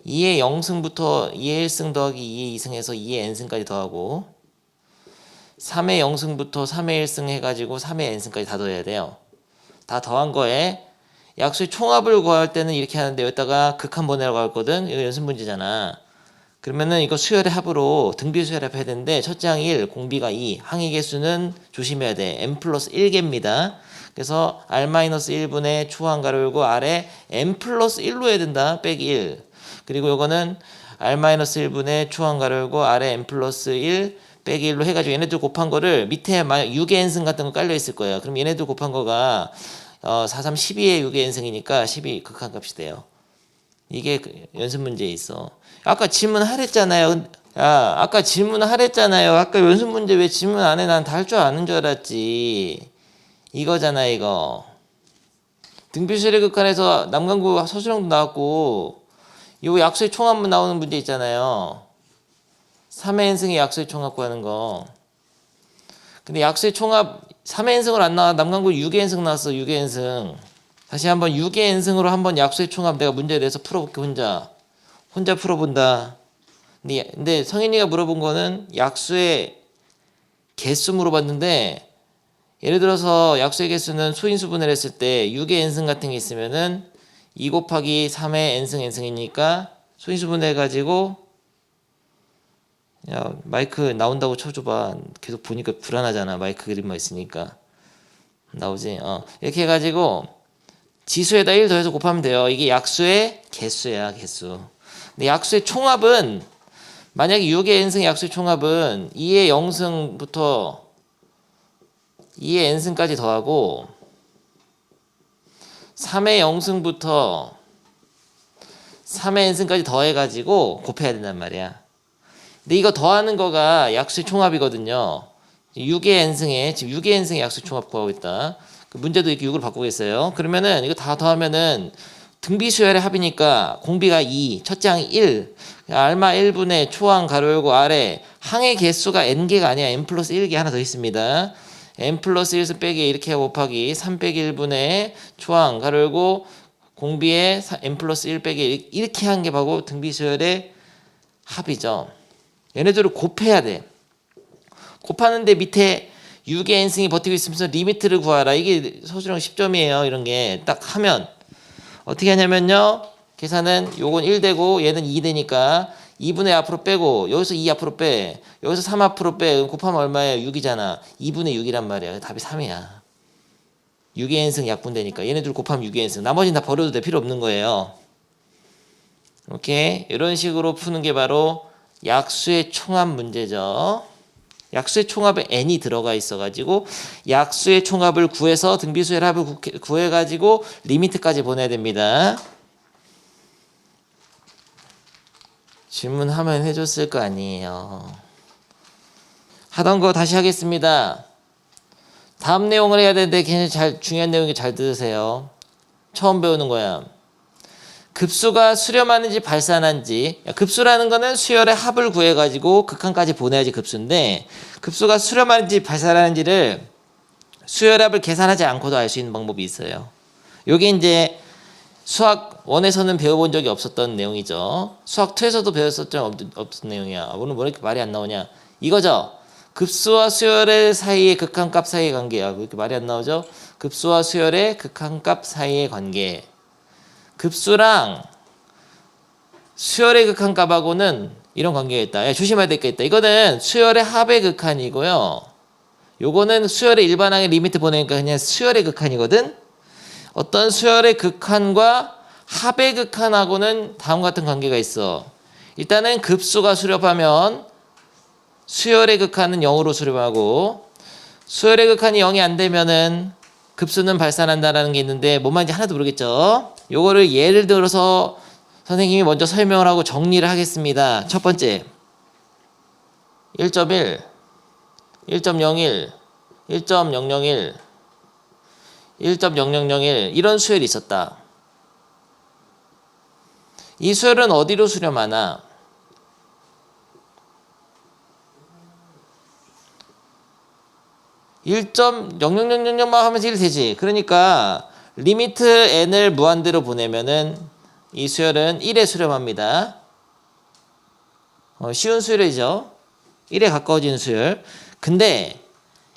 2의 0승부터 2의 1승 더하기 2의 2승 해서 2의 n승까지 더하고 3의 0승부터 3의 1승 해가지고 3의 n승까지 다 더해야 돼요. 다 더한 거에 약수의 총합을 구할 때는 이렇게 하는데 여기다가 극한 보내라고 했거든. 이거 연습 문제잖아. 그러면은 이거 수열의 합으로 등비 수열합 해야 되는데 첫째 항이 1, 공비가 2, 항의 개수는 조심해야 돼. m 플러스 1개입니다. 그래서 r-1분의 초항 가로 열고 r에 m 플러스 1로 해야 된다. 빼기 1. 그리고 이거는 r-1분의 초항 가로 열고 r에 m 플러스 1 빼기 1로 해가지고 얘네들 곱한 거를 밑에 만약 6의 n승 같은 거 깔려 있을 거예요. 그럼 얘네들 곱한 거가 4, 3, 12의 6의 n승이니까 12 극한값이 돼요. 이게 연습 문제에 있어. 아까 질문하랬잖아요. 야, 아까 질문하랬잖아요. 아까 연습 문제 왜 질문 안 해? 난 다 할 줄 아는 줄 알았지. 이거잖아 이거. 등비수열의 극한에서 남강구 서술형도 나왔고 요 약수의 총합만 나오는 문제 있잖아요. 3의 n승의 약수의 총합 구하는 거. 근데 약수의 총합 3의 n승으로 안 나와. 남강구 6의 n승 나왔어. 6의 n승. 다시 한번 6의 n승으로 한번 약수의 총합 내가 문제에 대해서 풀어볼게. 혼자 풀어본다. 근데 성인이가 물어본 거는 약수의 개수 물어봤는데 예를 들어서 약수의 개수는 소인수분해를 했을 때 6의 n승 같은 게 있으면은 2 곱하기 3의 n승이니까 소인수분해 해가지고 야 마이크 나온다고 쳐줘봐. 계속 보니까 불안하잖아. 마이크 그림만 있으니까. 나오지? 이렇게 해가지고 지수에다 1 더해서 곱하면 돼요. 이게 약수의 개수야. 개수. 근데 약수의 총합은 만약에 6의 n승의 약수의 총합은 2의 0승부터 2의 n승까지 더하고 3의 0승부터 3의 n승까지 더해가지고 곱해야 된단 말이야. 근데 이거 더하는 거가 약수의 총합이거든요. 6의 n승에 지금 6의 n승의 약수 총합 구하고 있다. 그 문제도 이렇게 6으로 바꾸겠어요. 그러면은 이거 다 더하면은 등비 수열의 합이니까 공비가 2, 첫째 항이 1, 알마 1분의 초항 가로 열고 아래 항의 개수가 n개가 아니야. n 플러스 1개 하나 더 있습니다. n 플러스 1수 빼기 이렇게 곱하기 3 빼기 1분의 초항 가로 열고 공비에 n 플러스 1 빼기 이렇게 한 게 바로 등비 수열의 합이죠. 얘네들을 곱해야 돼. 곱하는데 밑에 6의 n승이 버티고 있으면서 리미트를 구하라. 이게 서술형 10점이에요. 이런 게 딱 하면 어떻게 하냐면요. 계산은 요건 1 되고 얘는 2 되니까 2분의 앞으로 빼고 여기서 2 앞으로 빼. 여기서 3 앞으로 빼. 곱하면 얼마예요? 6이잖아. 2분의 6이란 말이야. 답이 3이야. 6의 n승 약분되니까 얘네들 곱하면 6의 n승. 나머지는 다 버려도 돼. 필요 없는 거예요. 이렇게 이런 식으로 푸는 게 바로 약수의 총합 문제죠. 약수의 총합에 n이 들어가 있어가지고 약수의 총합을 구해서 등비수의 합을 구해가지고 리미트까지 보내야 됩니다. 질문하면 해줬을 거 아니에요. 하던 거 다시 하겠습니다. 다음 내용을 해야 되는데 굉장히 중요한 내용이 잘 들으세요. 처음 배우는 거야. 급수가 수렴하는지 발산한지. 급수라는 거는 수열의 합을 구해가지고 극한까지 보내야지 급수인데 급수가 수렴하는지 발산하는지를 수열합을 계산하지 않고도 알 수 있는 방법이 있어요. 요게 이제 수학 1에서는 배워본 적이 없었던 내용이죠. 수학 2에서도 배웠었던 없었던 내용이야. 오늘 왜 이렇게 말이 안 나오냐. 이거죠. 급수와 수열의 사이의 극한값 사이의 관계야. 왜 이렇게 말이 안 나오죠? 급수와 수열의 극한값 사이의 관계. 급수랑 수열의 극한값하고는 이런 관계가 있다. 야, 조심해야 될 게 있다. 이거는 수열의 합의 극한이고요. 요거는 수열의 일반항의 리미트 보내니까 그냥 수열의 극한이거든. 어떤 수열의 극한과 합의 극한하고는 다음과 같은 관계가 있어. 일단은 급수가 수렴하면 수열의 극한은 0으로 수렴하고 수열의 극한이 0이 안 되면은 급수는 발산한다라는 게 있는데 뭔 말인지 하나도 모르겠죠. 요거를 예를 들어서 선생님이 먼저 설명을 하고 정리를 하겠습니다. 첫 번째 1.1, 1.01, 1.001, 1.0001 이런 수열이 있었다. 이 수열은 어디로 수렴하나? (1.0000만) 하면서 1 되지. 그러니까 리미트 n을 무한대로 보내면은 이 수열은 1에 수렴합니다. 쉬운 수열이죠. 1에 가까워지는 수열. 근데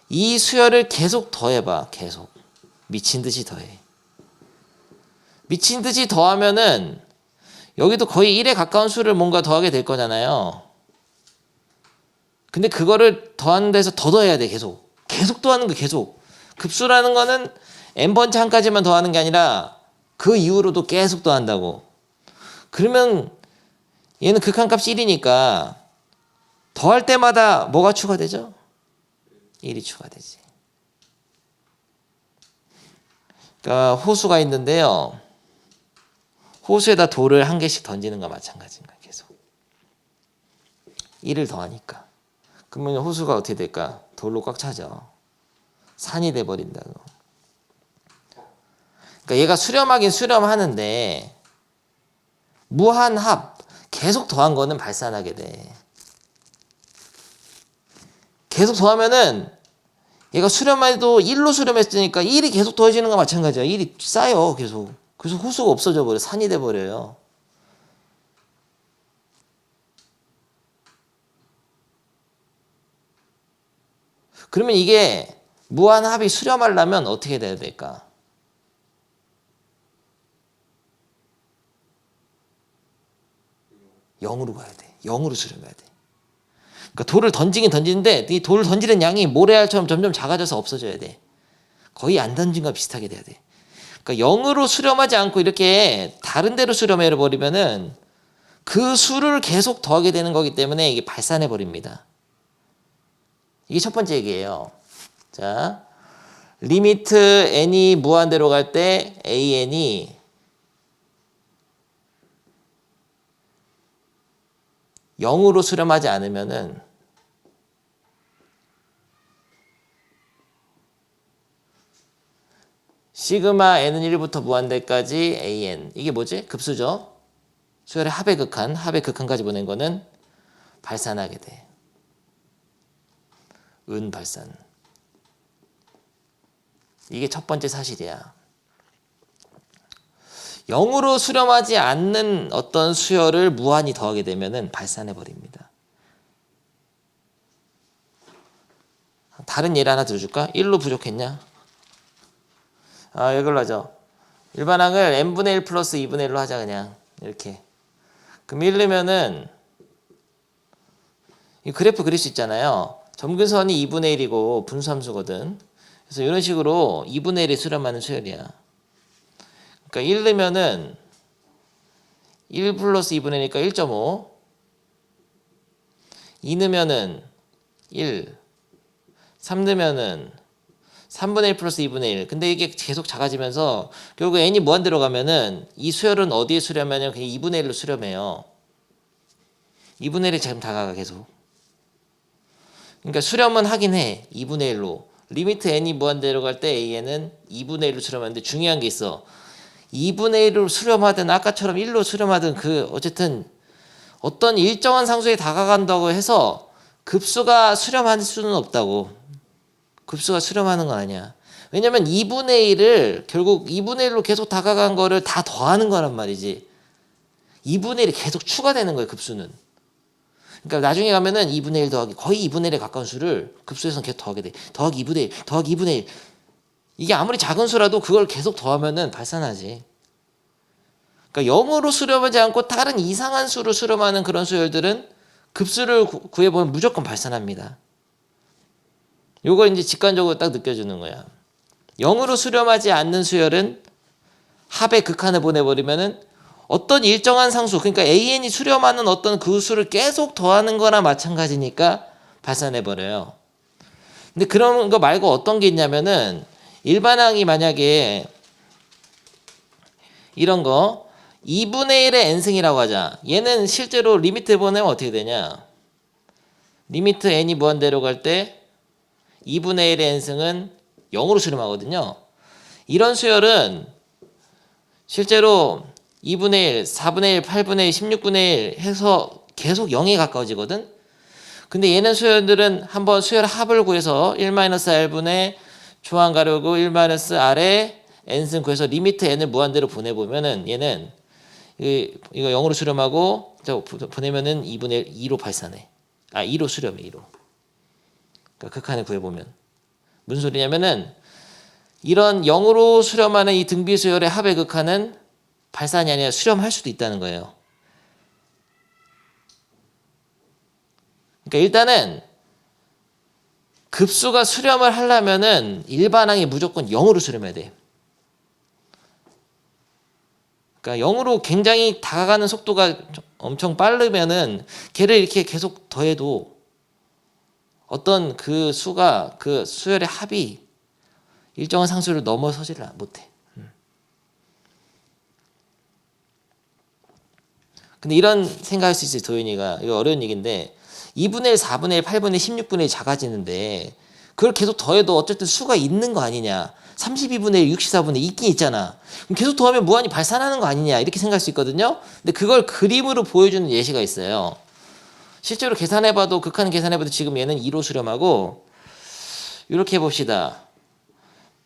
이 수열을 계속 더해봐. 계속 미친 듯이 더해. 미친 듯이 더하면은 여기도 거의 1에 가까운 수를 뭔가 더하게 될 거잖아요. 근데 그거를 더하는 데서 더 더해야 돼. 계속 더하는 거 계속. 급수라는 거는 n번째 한까지만 더하는 게 아니라 그 이후로도 계속 더한다고. 그러면 얘는 극한값이 1이니까 더할 때마다 뭐가 추가되죠? 1이 추가되지. 그러니까 호수가 있는데요. 호수에다 돌을 한 개씩 던지는 거와 마찬가지인 거야. 계속 1을 더하니까. 그러면 호수가 어떻게 될까? 돌로 꽉 차죠. 산이 돼버린다고. 그러니까 얘가 수렴하긴 수렴하는데 무한합 계속 더한 거는 발산하게 돼. 계속 더하면은 얘가 수렴해도 1로 수렴했으니까 1이 계속 더해지는 거 마찬가지야. 1이 쌓여 계속. 그래서 호수가 없어져 버려. 산이 돼 버려요. 그러면 이게 무한합이 수렴하려면 어떻게 돼야 될까? 0으로 가야 돼. 0으로 수렴해야 돼. 그러니까 돌을 던지긴 던지는데 이 돌을 던지는 양이 모래알처럼 점점 작아져서 없어져야 돼. 거의 안 던진 거 비슷하게 돼야 돼. 그러니까 0으로 수렴하지 않고 이렇게 다른 데로 수렴해 버리면은 그 수를 계속 더하게 되는 거기 때문에 이게 발산해 버립니다. 이게 첫 번째 얘기예요. 자, 리미트 n이 무한대로 갈 때 an이 0으로 수렴하지 않으면은 시그마 n은 1부터 무한대까지 an 이게 뭐지? 급수죠. 수열의 합의 극한까지 보낸 거는 발산하게 돼. 발산. 이게 첫 번째 사실이야. 0으로 수렴하지 않는 어떤 수열을 무한히 더하게 되면은 발산해 버립니다. 다른 예를 하나 들어줄까? 1로 부족했냐? 이걸로 하죠. 일반항을 n분의 1 플러스 2분의 1로 하자 그냥 이렇게. 그럼 1이면은 이 그래프 그릴 수 있잖아요. 점근선이 2분의 1이고 분수함수거든. 그래서 이런 식으로 2분의 1이 수렴하는 수열이야. 그러니까 1 넣으면은 1 플러스 2분의 1이니까 1.5. 2 넣으면은 1. 3 넣으면은 3분의 1 플러스 2분의 1. 근데 이게 계속 작아지면서 결국 n이 무한대로 가면은 이 수열은 어디에 수렴하냐면 그냥 2분의 1로 수렴해요. 2분의 1이 지금 다가가 계속. 그러니까 수렴은 하긴 해. 2분의 1로. 리미트 n이 무한대로 갈 때 an은 2분의 1로 수렴하는데 중요한 게 있어. 2분의 1로 수렴하든 아까처럼 1로 수렴하든 어쨌든 어떤 일정한 상수에 다가간다고 해서 급수가 수렴할 수는 없다고. 급수가 수렴하는 건 아니야. 왜냐면 2분의 1을 결국 2분의 1로 계속 다가간 거를 다 더하는 거란 말이지. 2분의 1이 계속 추가되는 거예요, 급수는. 그러니까 나중에 가면은 2분의 1 더하기 거의 2분의 1에 가까운 수를 급수에서는 계속 더하게 돼. 더하기 2분의 1, 더하기 2분의 1. 이게 아무리 작은 수라도 그걸 계속 더하면은 발산하지. 그러니까 0으로 수렴하지 않고 다른 이상한 수로 수렴하는 그런 수열들은 급수를 구해보면 무조건 발산합니다. 요걸 이제 직관적으로 딱 느껴주는 거야. 0으로 수렴하지 않는 수열은 합의 극한을 보내버리면은 어떤 일정한 상수, 그러니까 an이 수렴하는 어떤 그 수를 계속 더하는 거나 마찬가지니까 발산해버려요. 근데 그런 거 말고 어떤 게 있냐면은 일반항이 만약에 이런 거 2분의 1의 n승이라고 하자. 얘는 실제로 리미트 보내면 어떻게 되냐? 리미트 n이 무한대로 갈 때 2분의 1의 n승은 0으로 수렴하거든요. 이런 수열은 실제로 2분의 1, 4분의 1, 8분의 1, 16분의 1 해서 계속 0에 가까워지거든. 근데 얘는 수열들은 한번 수열 합을 구해서 1-r분의 초항 가르고 1-r의 n승 구해서 리미트 n을 무한대로 보내보면은 얘는 이거 0으로 수렴하고 보내면은 2분의 2로 발산해. 2로 수렴해. 2로. 그러니까 극한을 구해보면 무슨 소리냐면은 이런 0으로 수렴하는 이 등비수열의 합의 극한은 발산이 아니라 수렴할 수도 있다는 거예요. 그러니까 일단은 급수가 수렴을 하려면은 일반항이 무조건 0으로 수렴해야 돼. 그러니까 0으로 굉장히 다가가는 속도가 엄청 빠르면은 걔를 이렇게 계속 더해도 어떤 그 수가 그 수열의 합이 일정한 상수를 넘어서지를 못해. 근데 이런 생각할 수 있어요, 도윤이가. 이거 어려운 얘기인데 2분의 1, 4분의 1, 8분의 1, 16분의 1 작아지는데 그걸 계속 더해도 어쨌든 수가 있는 거 아니냐. 32분의 1, 64분의 1 있긴 있잖아. 그럼 계속 더하면 무한히 발산하는 거 아니냐 이렇게 생각할 수 있거든요. 근데 그걸 그림으로 보여주는 예시가 있어요. 실제로 계산해봐도 극한 계산해봐도 지금 얘는 2로 수렴하고 이렇게 해봅시다.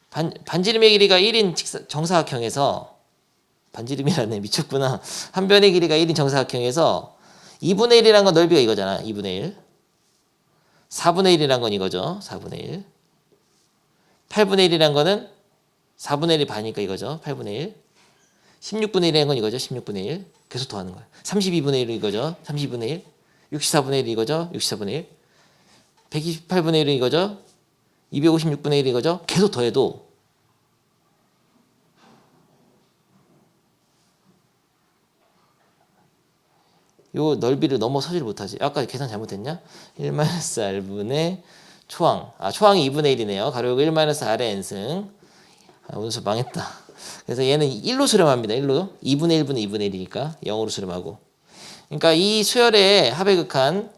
반지름의 길이가 1인 정사각형에서 반지름이라네 미쳤구나. 한 변의 길이가 1인 정사각형에서 2분의 1이란 건 넓이가 이거잖아. 2분의 1. 4분의 1이란 건 이거죠. 4분의 1. 8분의 1이란 거는 4분의 1이 반이니까 이거죠. 8분의 1. 16분의 1이란 건 이거죠. 16분의 1. 계속 더하는 거야. 32분의 1은 이거죠. 32분의 1. 64분의 1이 이거죠. 64분의 1. 128분의 1은 이거죠. 256분의 1이 이거죠. 계속 더해도 요 넓이를 넘어서질 못하지. 아까 계산 잘못했냐? 1-r분의 초항. 초항이 2분의 1이네요. 가로고 1-r의 n승. 운수 망했다. 그래서 얘는 1로 수렴합니다. 1로. 2분의 1분의 2분의 1이니까 0으로 수렴하고. 그러니까 이 수열의 합의 극한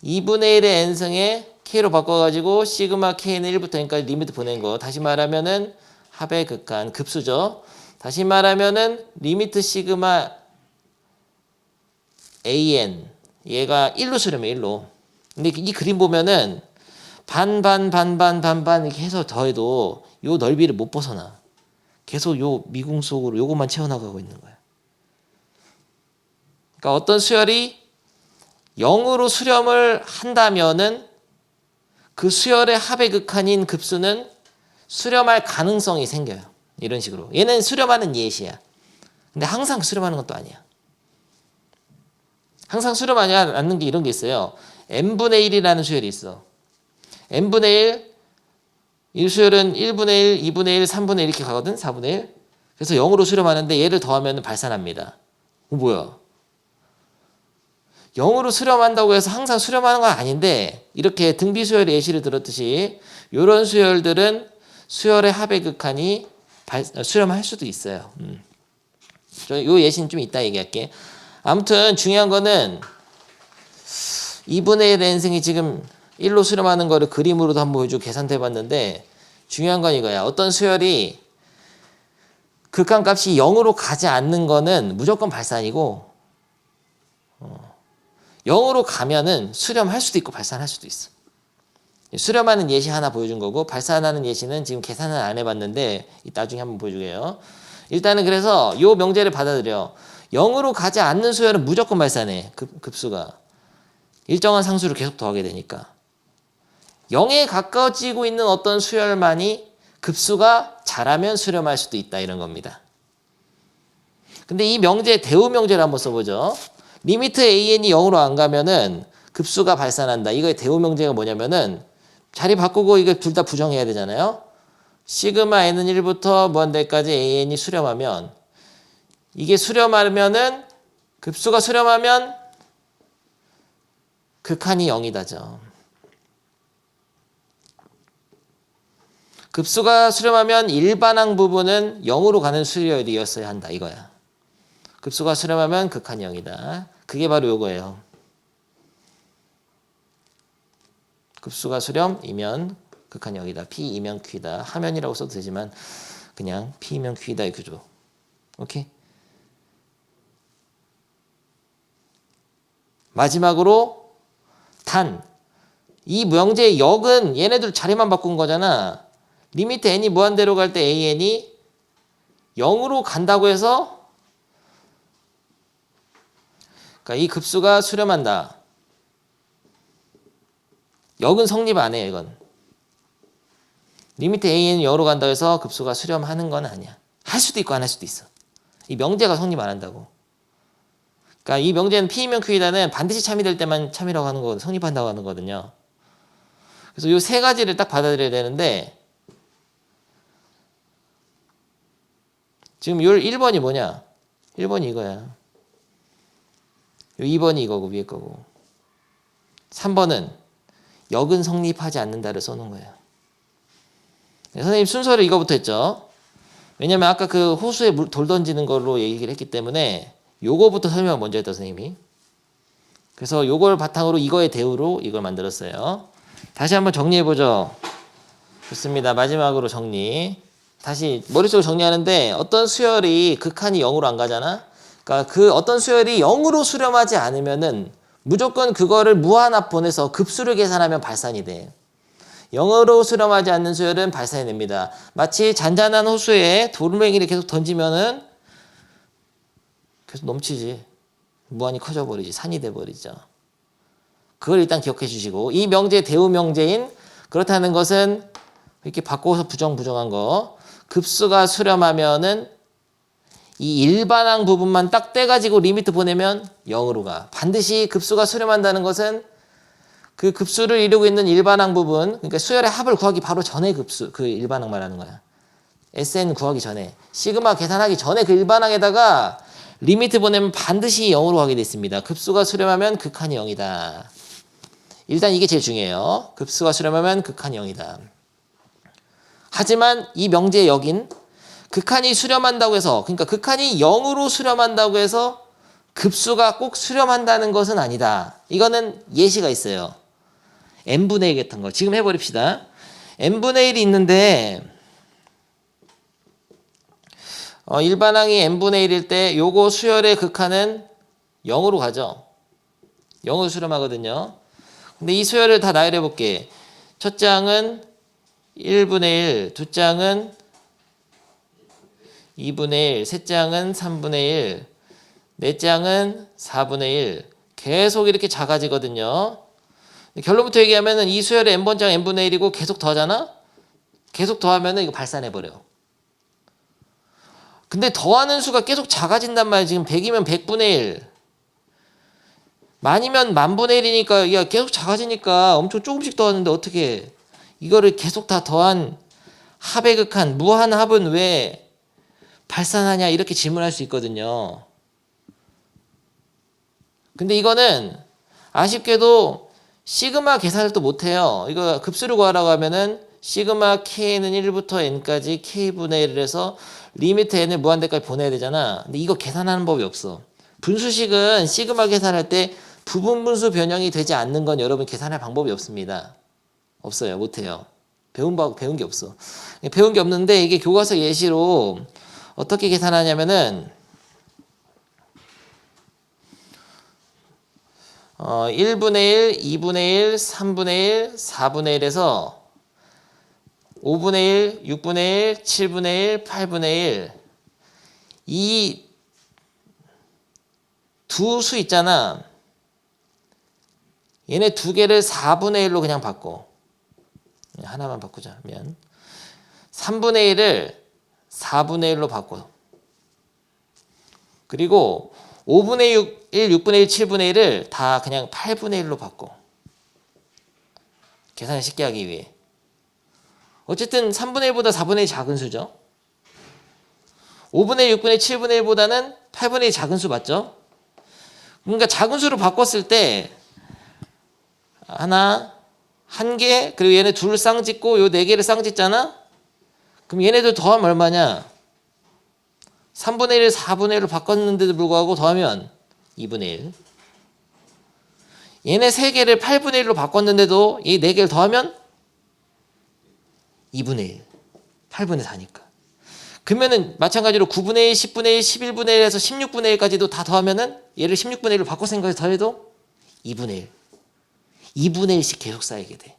2분의 1의 n승에 k로 바꿔가지고 시그마 k는 1부터 n까지 리미트 보낸 거. 다시 말하면은 합의 극한 급수죠. 다시 말하면은 리미트 시그마 an 얘가 1로 수렴해 1로. 근데 이 그림 보면은 반반 이렇게 해서 더해도 요 넓이를 못 벗어나. 계속 요 미궁 속으로 요것만 채워나가고 있는 거야. 그러니까 어떤 수열이 0으로 수렴을 한다면은 그 수열의 합의 극한인 급수는 수렴할 가능성이 생겨요. 이런 식으로. 얘는 수렴하는 예시야. 근데 항상 수렴하는 것도 아니야. 항상 수렴하지 않는 게 이런 게 있어요. n분의 1이라는 수열이 있어. n분의 1, 이 수열은 1분의 1, 2분의 1, 3분의 1 이렇게 가거든. 4분의 1. 그래서 0으로 수렴하는데 얘를 더하면 발산합니다. 뭐야? 0으로 수렴한다고 해서 항상 수렴하는 건 아닌데 이렇게 등비수열의 예시를 들었듯이 이런 수열들은 수열의 합의 극한이 수렴할 수도 있어요. 요 예시는 좀 이따 얘기할게. 아무튼 중요한 거는 2분의 1 n승이 지금 1로 수렴하는 거를 그림으로도 한번 보여주고 계산도 해봤는데 중요한 건 이거야. 어떤 수열이 극한값이 0으로 가지 않는 거는 무조건 발산이고 0으로 가면은 수렴할 수도 있고 발산할 수도 있어. 수렴하는 예시 하나 보여준 거고 발산하는 예시는 지금 계산은 안 해봤는데 나중에 한번 보여주게요. 일단은 그래서 이 명제를 받아들여. 0으로 가지 않는 수열은 무조건 발산해. 급수가. 일정한 상수를 계속 더하게 되니까. 0에 가까워지고 있는 어떤 수열만이 급수가 잘하면 수렴할 수도 있다 이런 겁니다. 근데 이 명제 대우 명제를 한번 써보죠. 리미트 an이 0으로 안 가면은 급수가 발산한다. 이거의 대우 명제가 뭐냐면은 자리 바꾸고 이거 둘 다 부정해야 되잖아요. 시그마 n은 1부터 무한대까지 an이 수렴하면 이게 수렴하면은 급수가 수렴하면 극한이 0이다죠. 급수가 수렴하면 일반항 부분은 0으로 가는 수열이었어야 한다 이거야. 급수가 수렴하면 극한이 0이다. 그게 바로 요거예요. 급수가 수렴이면 극한이 0이다. P이면 Q다. 하면이라고 써도 되지만 그냥 P이면 Q다 이렇게 줘. 오케이? 마지막으로 단. 이 명제의 역은 얘네들 자리만 바꾼 거잖아. 리미트 n이 무한대로 갈 때 an이 0으로 간다고 해서 그러니까 이 급수가 수렴한다. 역은 성립 안 해요, 이건. 리미트 an이 0으로 간다고 해서 급수가 수렴하는 건 아니야. 할 수도 있고 안 할 수도 있어. 이 명제가 성립 안 한다고. 그러니까 이 명제는 P이면 Q이다는 반드시 참이될 때만 참이라고 하는 거, 성립한다고 하는 거거든요. 그래서 이 세 가지를 딱 받아들여야 되는데 지금 요 1번이 뭐냐? 1번이 이거야. 요 2번이 이거고 위에 거고 3번은 역은 성립하지 않는다를 써놓은 거예요. 네, 선생님 순서를 이거부터 했죠. 왜냐면 아까 그 호수에 돌 던지는 걸로 얘기를 했기 때문에 요거부터 설명을 먼저 했다 선생님이. 그래서 요걸 바탕으로 이거의 대우로 이걸 만들었어요. 다시 한번 정리해보죠. 좋습니다. 마지막으로 정리. 다시 머릿속으로 정리하는데 어떤 수열이 극한이 0으로 안 가잖아. 그러니까 그 어떤 수열이 0으로 수렴하지 않으면은 무조건 그거를 무한합 보내서 급수를 계산하면 발산이 돼. 0으로 수렴하지 않는 수열은 발산이 됩니다. 마치 잔잔한 호수에 돌멩이를 계속 던지면은 계속 넘치지. 무한히 커져 버리지. 산이 돼 버리죠. 그걸 일단 기억해 주시고 이 명제 대우 명제인 그렇다는 것은 이렇게 바꿔서 부정한 거 급수가 수렴하면은 이 일반항 부분만 딱 떼가지고 리미트 보내면 0으로 가. 반드시 급수가 수렴한다는 것은 그 급수를 이루고 있는 일반항 부분, 그러니까 수열의 합을 구하기 바로 전에 급수, 그 일반항 말하는 거야. SN 구하기 전에. 시그마 계산하기 전에 그 일반항에다가 리미트 보내면 반드시 0으로 가게 돼 있습니다. 급수가 수렴하면 극한이 0이다. 일단 이게 제일 중요해요. 급수가 수렴하면 극한이 0이다. 하지만 이 명제의 역인 극한이 수렴한다고 해서 그러니까 극한이 0으로 수렴한다고 해서 급수가 꼭 수렴한다는 것은 아니다. 이거는 예시가 있어요. n분의 1 같은 거. 지금 해버립시다. n분의 1이 있는데 일반항이 n분의 1일 때 요거 수열의 극한은 0으로 가죠. 0으로 수렴하거든요. 근데 이 수열을 다 나열해 볼게. 첫 장은 1분의 1, 두 장은 2분의 1, 세 장은 3분의 1, 네 장은 4분의 1. 계속 이렇게 작아지거든요. 결론부터 얘기하면 이 수열의 n번장 n분의 1이고 계속 더하잖아? 계속 더하면 이거 발산해버려. 근데 더하는 수가 계속 작아진단 말이야. 지금 100이면 100분의 1. 만이면 만분의 1이니까 야 계속 작아지니까 엄청 조금씩 더하는데 어떻게 이거를 계속 다 더한 합의 극한 무한 합은 왜 발산하냐 이렇게 질문할 수 있거든요. 근데 이거는 아쉽게도 시그마 계산을 또 못해요. 이거 급수를 구하라고 하면은 시그마 k는 1부터 n까지 k분의 1을 해서 리미트 n을 무한대까지 보내야 되잖아. 근데 이거 계산하는 법이 없어. 분수식은 시그마 계산할 때 부분 분수 변형이 되지 않는 건 여러분 계산할 방법이 없습니다. 없어요. 못해요. 배운 게 없어. 배운 게 없는데 이게 교과서 예시로 어떻게 계산하냐면은 1분의 1, 2분의 1, 3분의 1, 4분의 1에서 5분의 1, 6분의 1, 7분의 1, 8분의 1 이 두 수 있잖아. 얘네 두 개를 4분의 1로 그냥 바꿔. 하나만 바꾸자면 3분의 1을 4분의 1로 바꿔. 그리고 5분의 1, 6분의 1, 7분의 1을 다 그냥 8분의 1로 바꿔. 계산을 쉽게 하기 위해. 어쨌든 3분의 1보다 4분의 1이 작은 수죠. 5분의 1, 6분의 1, 7분의 1보다는 8분의 1이 작은 수 맞죠? 그러니까 작은 수로 바꿨을 때 하나, 한 개, 그리고 얘네 둘 쌍짓고 요 네 개를 쌍짓잖아? 그럼 얘네들 더하면 얼마냐? 3분의 1을 4분의 1로 바꿨는데도 불구하고 더하면 2분의 1. 얘네 세 개를 8분의 1로 바꿨는데도 이 네 개를 더하면 2분의 1. 8분의 4니까. 그러면은 마찬가지로 9분의 1, 10분의 1, 11분의 1에서 16분의 1까지도 다 더하면은 얘를 16분의 1로 바꿔 생각해서 더해도 2분의 1. 2분의 1씩 계속 쌓이게 돼.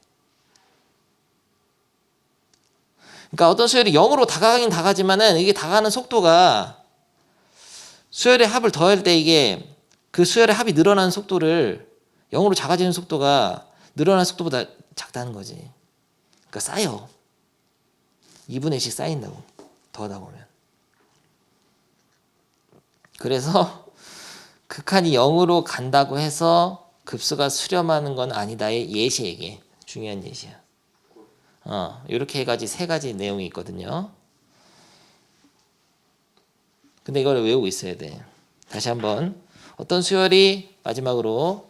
그러니까 어떤 수열이 0으로 다가가긴 다가지만은 이게 다가가는 속도가 수열의 합을 더할 때 이게 그 수열의 합이 늘어나는 속도를 0으로 작아지는 속도가 늘어나는 속도보다 작다는 거지. 그러니까 쌓여. 2분의 1씩 쌓인다고. 더하다 보면. 그래서 극한이 0으로 간다고 해서 급수가 수렴하는 건 아니다의 예시 얘기. 중요한 예시야. 이렇게 해가지고 세 가지 내용이 있거든요. 근데 이걸 외우고 있어야 돼. 다시 한번 어떤 수열이 마지막으로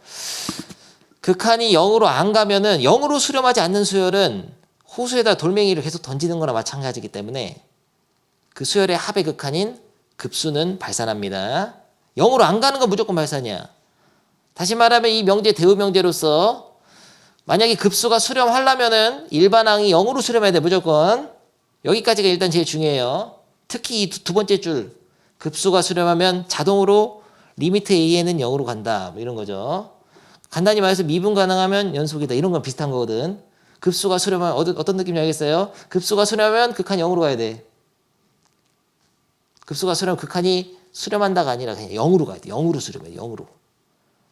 극한이 0으로 안 가면은 0으로 수렴하지 않는 수열은 호수에다 돌멩이를 계속 던지는 거나 마찬가지이기 때문에 그 수열의 합의 극한인 급수는 발산합니다. 0으로 안 가는 건 무조건 발산이야. 다시 말하면 이 명제 대우명제로서 만약에 급수가 수렴하려면은 일반항이 0으로 수렴해야 돼 무조건. 여기까지가 일단 제일 중요해요. 특히 이 두 번째 줄 급수가 수렴하면 자동으로 리미트 a에는 0으로 간다 뭐 이런 거죠. 간단히 말해서 미분 가능하면 연속이다 이런 건 비슷한 거거든. 급수가 수렴하면 어떤 느낌인지 알겠어요? 급수가 수렴하면 극한이 0으로 가야 돼. 급수가 수렴하면 극한이 수렴한다가 아니라 그냥 0으로 가야 돼. 0으로 수렴해. 0으로.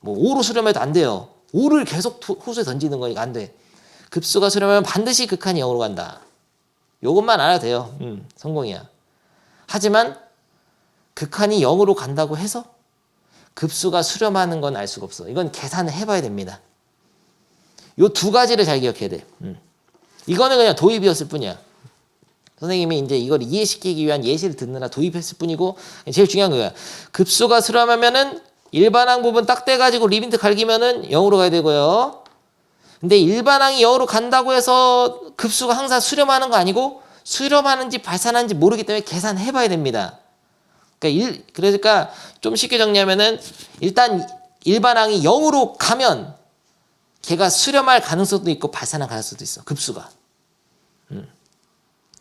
뭐 5로 수렴해도 안 돼요. 5를 계속 호수에 던지는 거니까 안 돼. 급수가 수렴하면 반드시 극한이 0으로 간다. 요것만 알아도 돼요. 성공이야. 하지만 극한이 0으로 간다고 해서 급수가 수렴하는 건 알 수가 없어. 이건 계산을 해봐야 됩니다. 요 두 가지를 잘 기억해야 돼. 이거는 그냥 도입이었을 뿐이야. 선생님이 이제 이걸 이해시키기 위한 예시를 듣느라 도입했을 뿐이고 제일 중요한 거야. 급수가 수렴하면은 일반항 부분 딱 떼가지고 리미트 갈기면은 0으로 가야 되고요. 근데 일반항이 0으로 간다고 해서 급수가 항상 수렴하는 거 아니고 수렴하는지 발산하는지 모르기 때문에 계산해봐야 됩니다. 그러니까 좀 쉽게 정리하면은 일단 일반항이 0으로 가면 걔가 수렴할 가능성도 있고 발산할 가능성도 있어. 급수가.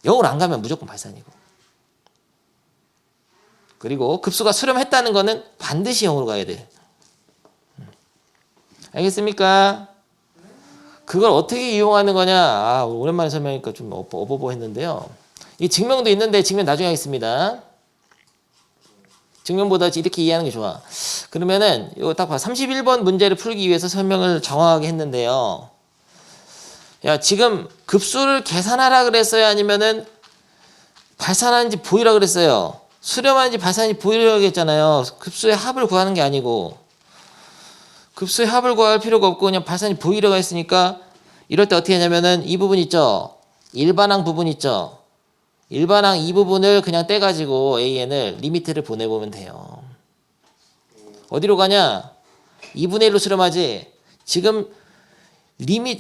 0으로 안 가면 무조건 발산이고. 그리고 급수가 수렴했다는 거는 반드시 0으로 가야 돼. 알겠습니까? 그걸 어떻게 이용하는 거냐? 오랜만에 설명하니까 좀 어버버 했는데요. 이 증명도 있는데 증명 나중에 하겠습니다. 증명보다 이렇게 이해하는 게 좋아. 그러면은 이거 딱 봐. 31번 문제를 풀기 위해서 설명을 정확하게 했는데요. 야, 지금 급수를 계산하라 그랬어요? 아니면은 발산하는지 보이라 그랬어요? 수렴하는지 발산하는지 보이라고 했잖아요. 급수의 합을 구하는 게 아니고. 급수의 합을 구할 필요가 없고 그냥 발산이 보이려고 했으니까 이럴 때 어떻게 하냐면은 이 부분 있죠? 일반항 부분 있죠? 일반항 이 부분을 그냥 떼가지고 AN을 리미트를 보내보면 돼요. 어디로 가냐? 2분의 1로 수렴하지. 지금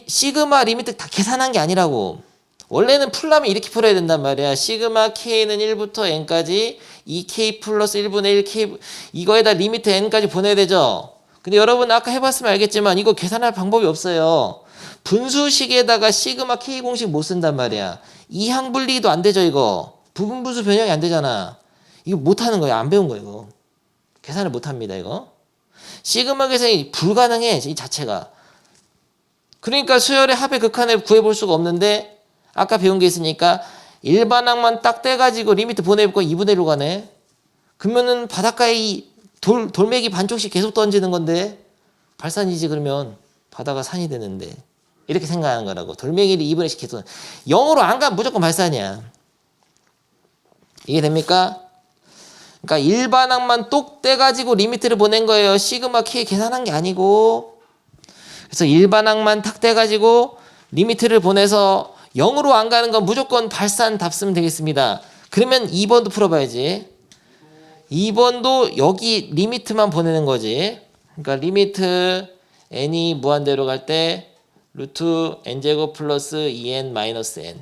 시그마 리미트 다 계산한 게 아니라고. 원래는 풀려면 이렇게 풀어야 된단 말이야. 시그마 K는 1부터 N까지 2K 플러스 1분의 1 K 이거에다 리미트 N까지 보내야 되죠. 근데 여러분 아까 해봤으면 알겠지만 이거 계산할 방법이 없어요. 분수식에다가 시그마 K 공식 못 쓴단 말이야. 이항 분리도 안 되죠 이거. 부분 분수 변형이 안 되잖아. 이거 못하는 거야. 안 배운 거야 이거. 계산을 못합니다 이거. 시그마 계산이 불가능해 이 자체가. 그러니까 수열의 합의 극한을 구해볼 수가 없는데 아까 배운 게 있으니까 일반항만 딱 떼가지고 리미트 보내고 2분의 1로 가네. 그러면은 바닷가에 이 돌멩이 반쪽씩 계속 던지는 건데 발산이지. 그러면 바다가 산이 되는데 이렇게 생각하는 거라고. 돌멩이를 2분의 1씩 계속 0으로 안 가면 무조건 발산이야. 이게 됩니까? 그러니까 일반항만 똑 떼가지고 리미트를 보낸 거예요. 시그마 K 계산한 게 아니고. 그래서 일반항만 탁 떼가지고 리미트를 보내서 0으로 안 가는 건 무조건 발산 답 쓰면 되겠습니다. 그러면 2번도 풀어봐야지. 2번도 여기 리미트만 보내는 거지. 그러니까 리미트 n이 무한대로 갈 때 루트 n제곱 플러스 2n 마이너스 n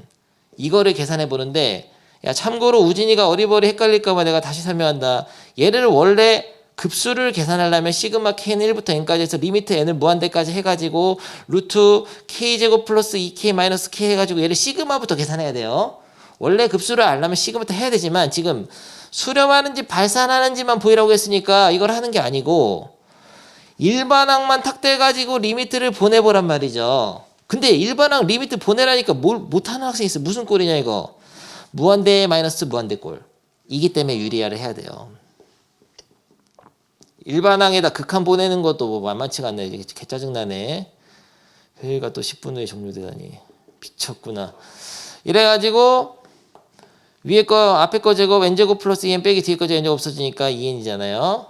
이거를 계산해 보는데, 야 참고로 우진이가 어리버리 헷갈릴까봐 내가 다시 설명한다. 얘를 원래 급수를 계산하려면 시그마 k는 1부터 n까지 해서 리미트 n을 무한대까지 해가지고 루트 k제곱 플러스 2k 마이너스 k 해가지고 얘를 시그마부터 계산해야 돼요. 원래 급수를 알려면 시그마부터 해야 되지만 지금 수렴하는지 발산하는지만 보이라고 했으니까 이걸 하는 게 아니고 일반항만 탁대가지고 리미트를 보내보란 말이죠. 근데 일반항 리미트 보내라니까 뭘 못하는 학생이 있어. 무슨 꼴이냐 이거. 무한대 마이너스 무한대 꼴. 이기 때문에 유리화를 해야 돼요. 일반항에다 극한 보내는 것도 뭐 만만치가 않네. 개 짜증나네. 회의가 또 10분 후에 종료되다니. 미쳤구나. 이래가지고 위에 거 앞에 거 제곱 n제곱 플러스 2n 빼기 뒤에 거 제곱 n제곱 없어지니까 2n이잖아요.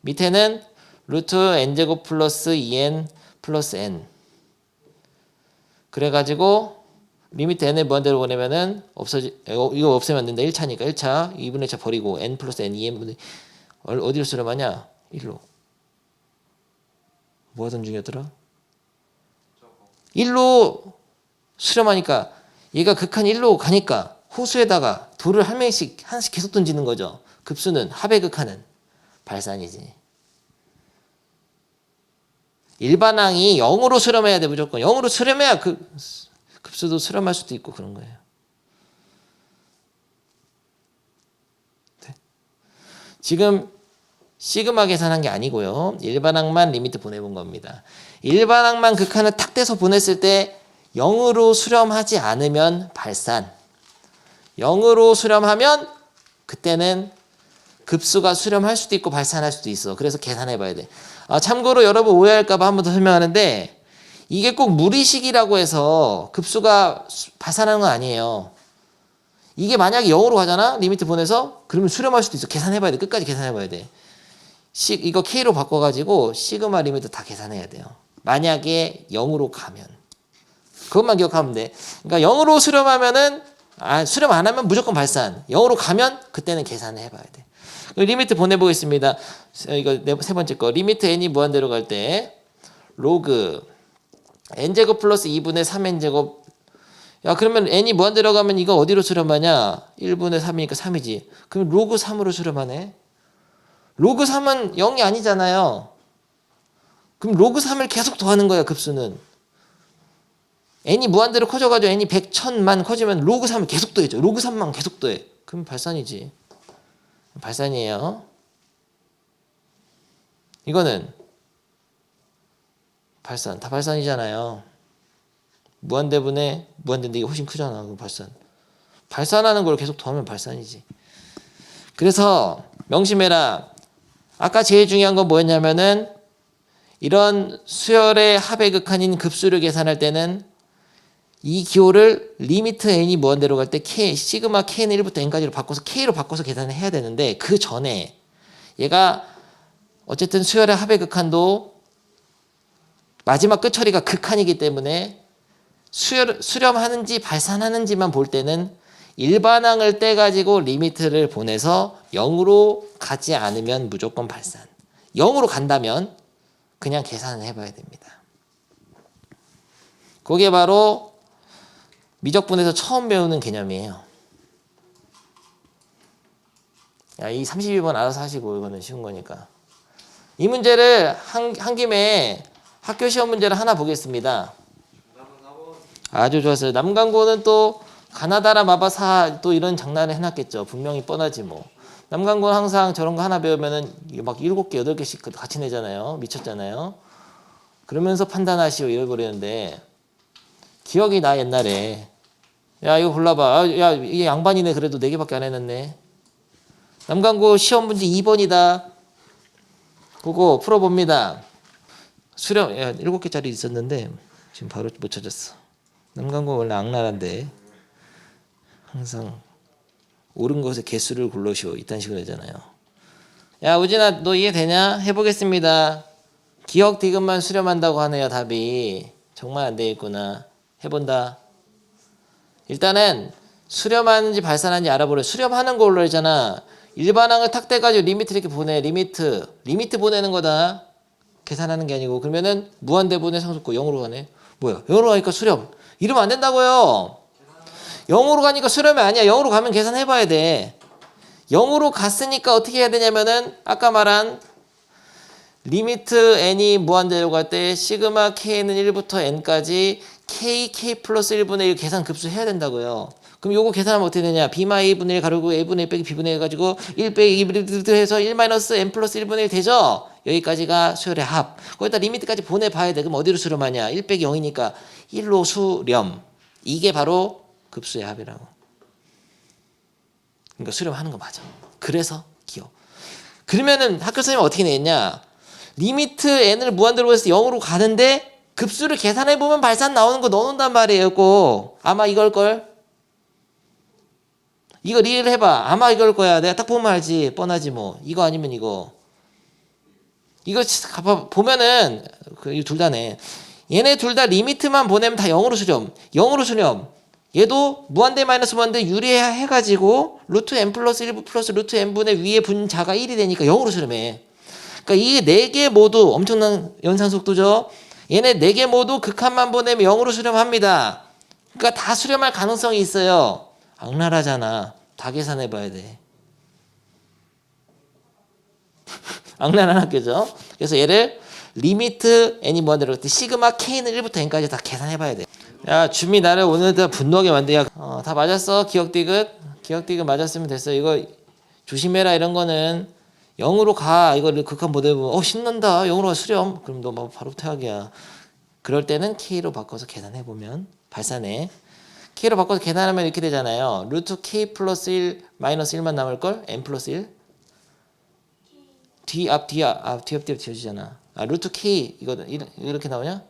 밑에는 루트 n제곱 플러스 2n 플러스 n. 그래가지고 리미트 n을 무한대로 보내면은 이거 없애면 안 된다. 1차니까 1차 2분의 1차 버리고 n 플러스 n 2n 어디로 수렴하냐? 1로. 뭐 하던 중이었더라? 1로 수렴하니까 얘가 극한 1로 가니까 호수에다가 돌을 한 명씩 하나씩 계속 던지는 거죠. 급수는 합의 극한은 발산이지. 일반항이 0으로 수렴해야 돼. 무조건 0으로 수렴해야 그 급수도 수렴할 수도 있고 그런 거예요. 네. 지금 시그마 계산한 게 아니고요. 일반항만 리미트 보내본 겁니다. 일반항만 극한을 탁 떼서 보냈을 때 0으로 수렴하지 않으면 발산. 0으로 수렴하면 그때는 급수가 수렴할 수도 있고 발산할 수도 있어. 그래서 계산해 봐야 돼. 참고로 여러분 오해할까 봐 한 번 더 설명하는데 이게 꼭 무리식이라고 해서 급수가 발산하는 건 아니에요. 이게 만약에 0으로 가잖아. 리미트 보내서. 그러면 수렴할 수도 있어. 계산해 봐야 돼. 끝까지 계산해 봐야 돼. 이거 K로 바꿔가지고 시그마 리미트 다 계산해야 돼요. 만약에 0으로 가면. 그것만 기억하면 돼. 그러니까 0으로 수렴하면은 수렴 안 하면 무조건 발산. 0으로 가면 그때는 계산을 해봐야 돼. 리미트 보내보겠습니다. 이거 세 번째 거. 리미트 n이 무한대로 갈 때 로그 n제곱 플러스 2분의 3n제곱 야 그러면 n이 무한대로 가면 이거 어디로 수렴하냐? 1분의 3이니까 3이지. 그럼 로그 3으로 수렴하네. 로그 3은 0이 아니잖아요. 그럼 로그 3을 계속 더하는 거야 급수는. n이 무한대로 커져가지고 n이 100, 1000만 커지면 로그 3을 계속 더해줘. 로그 3만 계속 더해. 그럼 발산이지. 발산이에요. 이거는 발산. 다 발산이잖아요. 무한대분의 무한대인데 이게 훨씬 크잖아. 그 발산. 발산하는 걸 계속 더하면 발산이지. 그래서 명심해라. 아까 제일 중요한 건 뭐였냐면은 이런 수열의 합의 극한인 급수를 계산할 때는 이 기호를 리미트 n이 무한대로 갈 때 k 시그마 k는 1부터 n까지로 바꿔서 k로 바꿔서 계산을 해야 되는데 그 전에 얘가 어쨌든 수열의 합의 극한도 마지막 끝처리가 극한이기 때문에 수렴하는지 발산하는지만 볼 때는 일반항을 떼가지고 리미트를 보내서 0으로 가지 않으면 무조건 발산. 0으로 간다면 그냥 계산을 해봐야 됩니다. 그게 바로 미적분에서 처음 배우는 개념이에요. 야, 이 32번 알아서 하시고 이거는 쉬운 거니까. 이 문제를 한 김에 학교 시험 문제를 하나 보겠습니다. 아주 좋았어요. 남강고는 또 가나다라 마바사 또 이런 장난을 해놨겠죠. 분명히 뻔하지 뭐. 남강고는 항상 저런 거 하나 배우면은 막 7개, 8개씩 같이 내잖아요. 미쳤잖아요. 그러면서 판단하시오 이래버리는데 기억이 나 옛날에. 야 이거 골라봐. 야 이게 양반이네. 그래도 4개밖에 안 해놨네. 남강고 시험 문제 2번이다. 그거 풀어봅니다. 수렴 7개짜리 있었는데 지금 바로 못 찾았어. 남강고 원래 악랄한데 항상 옳은 것의 개수를 골라시오 이딴 식으로 하잖아요. 야 우진아 너 이해되냐? 해보겠습니다. 기억 디귿만 수렴한다고 하네요. 답이 정말 안 되겠구나. 해본다. 일단은 수렴하는지 발산하는지 알아보래. 수렴하는 거 올라있잖아. 일반항을 탁 떼가지고 리미트 이렇게 보내. 리미트 보내는 거다. 계산하는 게 아니고. 그러면은 무한대분의 상수고 0으로 가네. 뭐야 0으로 가니까 수렴. 이러면 안 된다고요. 0으로 가니까 수렴이 아니야. 0으로 가면 계산해봐야 돼. 0으로 갔으니까 어떻게 해야 되냐면은 아까 말한 리미트 n이 무한대로 갈 때 시그마 k는 1부터 n까지 k 플러스 1분의 1 계산 급수 해야 된다고요. 그럼 요거 계산하면 어떻게 되냐. b-a분의 1 가르고 a분의 1 빼기 b분의 1 해가지고 1 빼기 2 해서 1 마이너스 n 플러스 1분의 1 되죠. 여기까지가 수열의 합. 거기다 리미트까지 보내봐야 돼. 그럼 어디로 수렴하냐. 1 빼기 0이니까 1로 수렴. 이게 바로 급수의 합이라고. 그러니까 수렴하는 거 맞아. 그래서 기억. 그러면은 학교 선생님 어떻게 냈냐. 리미트 n을 무한대로 해서 0으로 가는데 급수를 계산해보면 발산 나오는 거 넣어놓는단 말이에요. 꼭. 아마 이걸걸. 이거 리를 해봐. 아마 이걸 거야. 내가 딱 보면 알지. 뻔하지 뭐. 이거 아니면 이거. 이거 보면은 둘 다네. 얘네 둘 다 리미트만 보내면 다 0으로 수렴. 0으로 수렴. 얘도 무한대 마이너스 무한대 유리해가지고 루트 n 플러스 1 플러스 루트 n분의 위에 분자가 1이 되니까 0으로 수렴해. 그러니까 이 4개 모두 엄청난 연산 속도죠. 얘네 4개 모두 극한만 보내면 0으로 수렴합니다. 그러니까 다 수렴할 가능성이 있어요. 악랄하잖아. 다 계산해봐야 돼. 악랄한 학교죠. 그래서 얘를 리미트 n이 무한대로 갈 때 시그마 k는 1부터 n까지 다 계산해봐야 돼. 야 주미 나를 오늘 다 분노하게 만들야. 다 맞았어. 기억 디귿 맞았으면 됐어. 이거 조심해라. 이런 거는 0으로 가. 이거를 극한 보내보면 신난다. 0으로 가 수렴. 그럼 너 막 바로 퇴학이야. 그럴 때는 k로 바꿔서 계산해보면 발산해. k로 바꿔서 계산하면 이렇게 되잖아요. 루트 k 플러스 1 마이너스 1만 남을걸? n 플러스 1? 뒤 앞 지워지잖아. 루트 k 이거 이렇게 나오냐?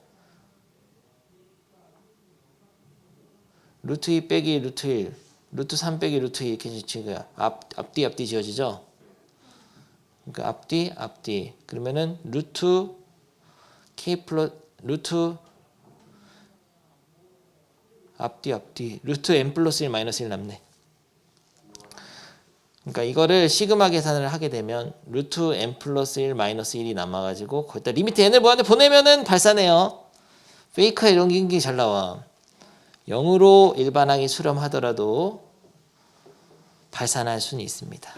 루트 2 빼기 루트 1 루트 3 빼기 루트 2 이렇게 지은 거야. 앞뒤 지워지죠? 그러니까 앞뒤 그러면은 루트 k 플러스 루트 앞뒤 루트 n 플러스 1 마이너스 1 남네. 그러니까 이거를 시그마 계산을 하게 되면 루트 n 플러스 1 마이너스 1이 남아가지고 거기다 리미트 n을 뭐하는데 보내면은 발산해요. 페이크에 이런 게 잘 나와. 0으로 일반항이 수렴하더라도 발산할 수는 있습니다.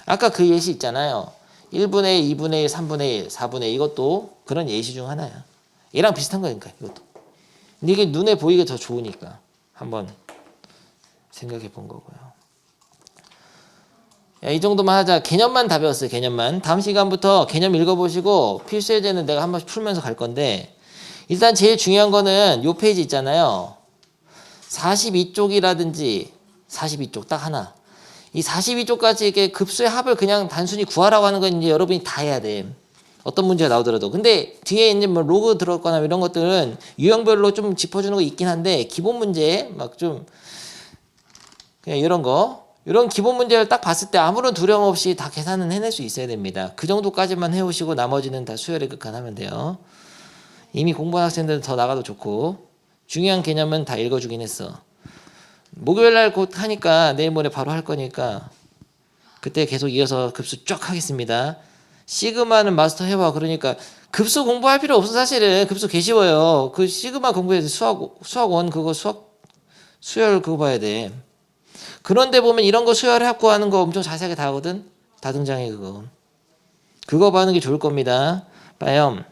아까 그 예시 있잖아요. 1분의 1, 2분의 1, 3분의 1, 4분의 1 이것도 그런 예시 중 하나야. 얘랑 비슷한 거니까 이것도. 근데 이게 눈에 보이게 더 좋으니까 한번 생각해 본 거고요. 야, 이 정도만 하자. 개념만 다 배웠어요. 개념만. 다음 시간부터 개념 읽어보시고 필수 예제는 내가 한 번씩 풀면서 갈 건데 일단 제일 중요한 거는 요 페이지 있잖아요. 42쪽이라든지 42쪽 딱 하나. 이 42쪽까지 이렇게 급수의 합을 그냥 단순히 구하라고 하는 건 이제 여러분이 다 해야 돼. 어떤 문제가 나오더라도. 근데 뒤에 이제 뭐 로그 들어갔거나 이런 것들은 유형별로 좀 짚어주는 거 있긴 한데 기본 문제 막 좀 그냥 이런 거 이런 기본 문제를 딱 봤을 때 아무런 두려움 없이 다 계산은 해낼 수 있어야 됩니다. 그 정도까지만 해오시고 나머지는 다 수열의 극한하면 돼요. 이미 공부한 학생들은 더 나가도 좋고 중요한 개념은 다 읽어주긴 했어. 목요일날 곧 하니까 내일 모레 바로 할 거니까 그때 계속 이어서 급수 쫙 하겠습니다. 시그마는 마스터 해봐. 그러니까 급수 공부할 필요 없어. 사실은 급수 개 쉬워요. 그 시그마 공부해서 수학원 그거 수열 그거 봐야 돼. 그런데 보면 이런 거 수열하고 하는 거 엄청 자세하게 다 하거든. 다등장해 그거. 그거 봐는 게 좋을 겁니다. 빠염.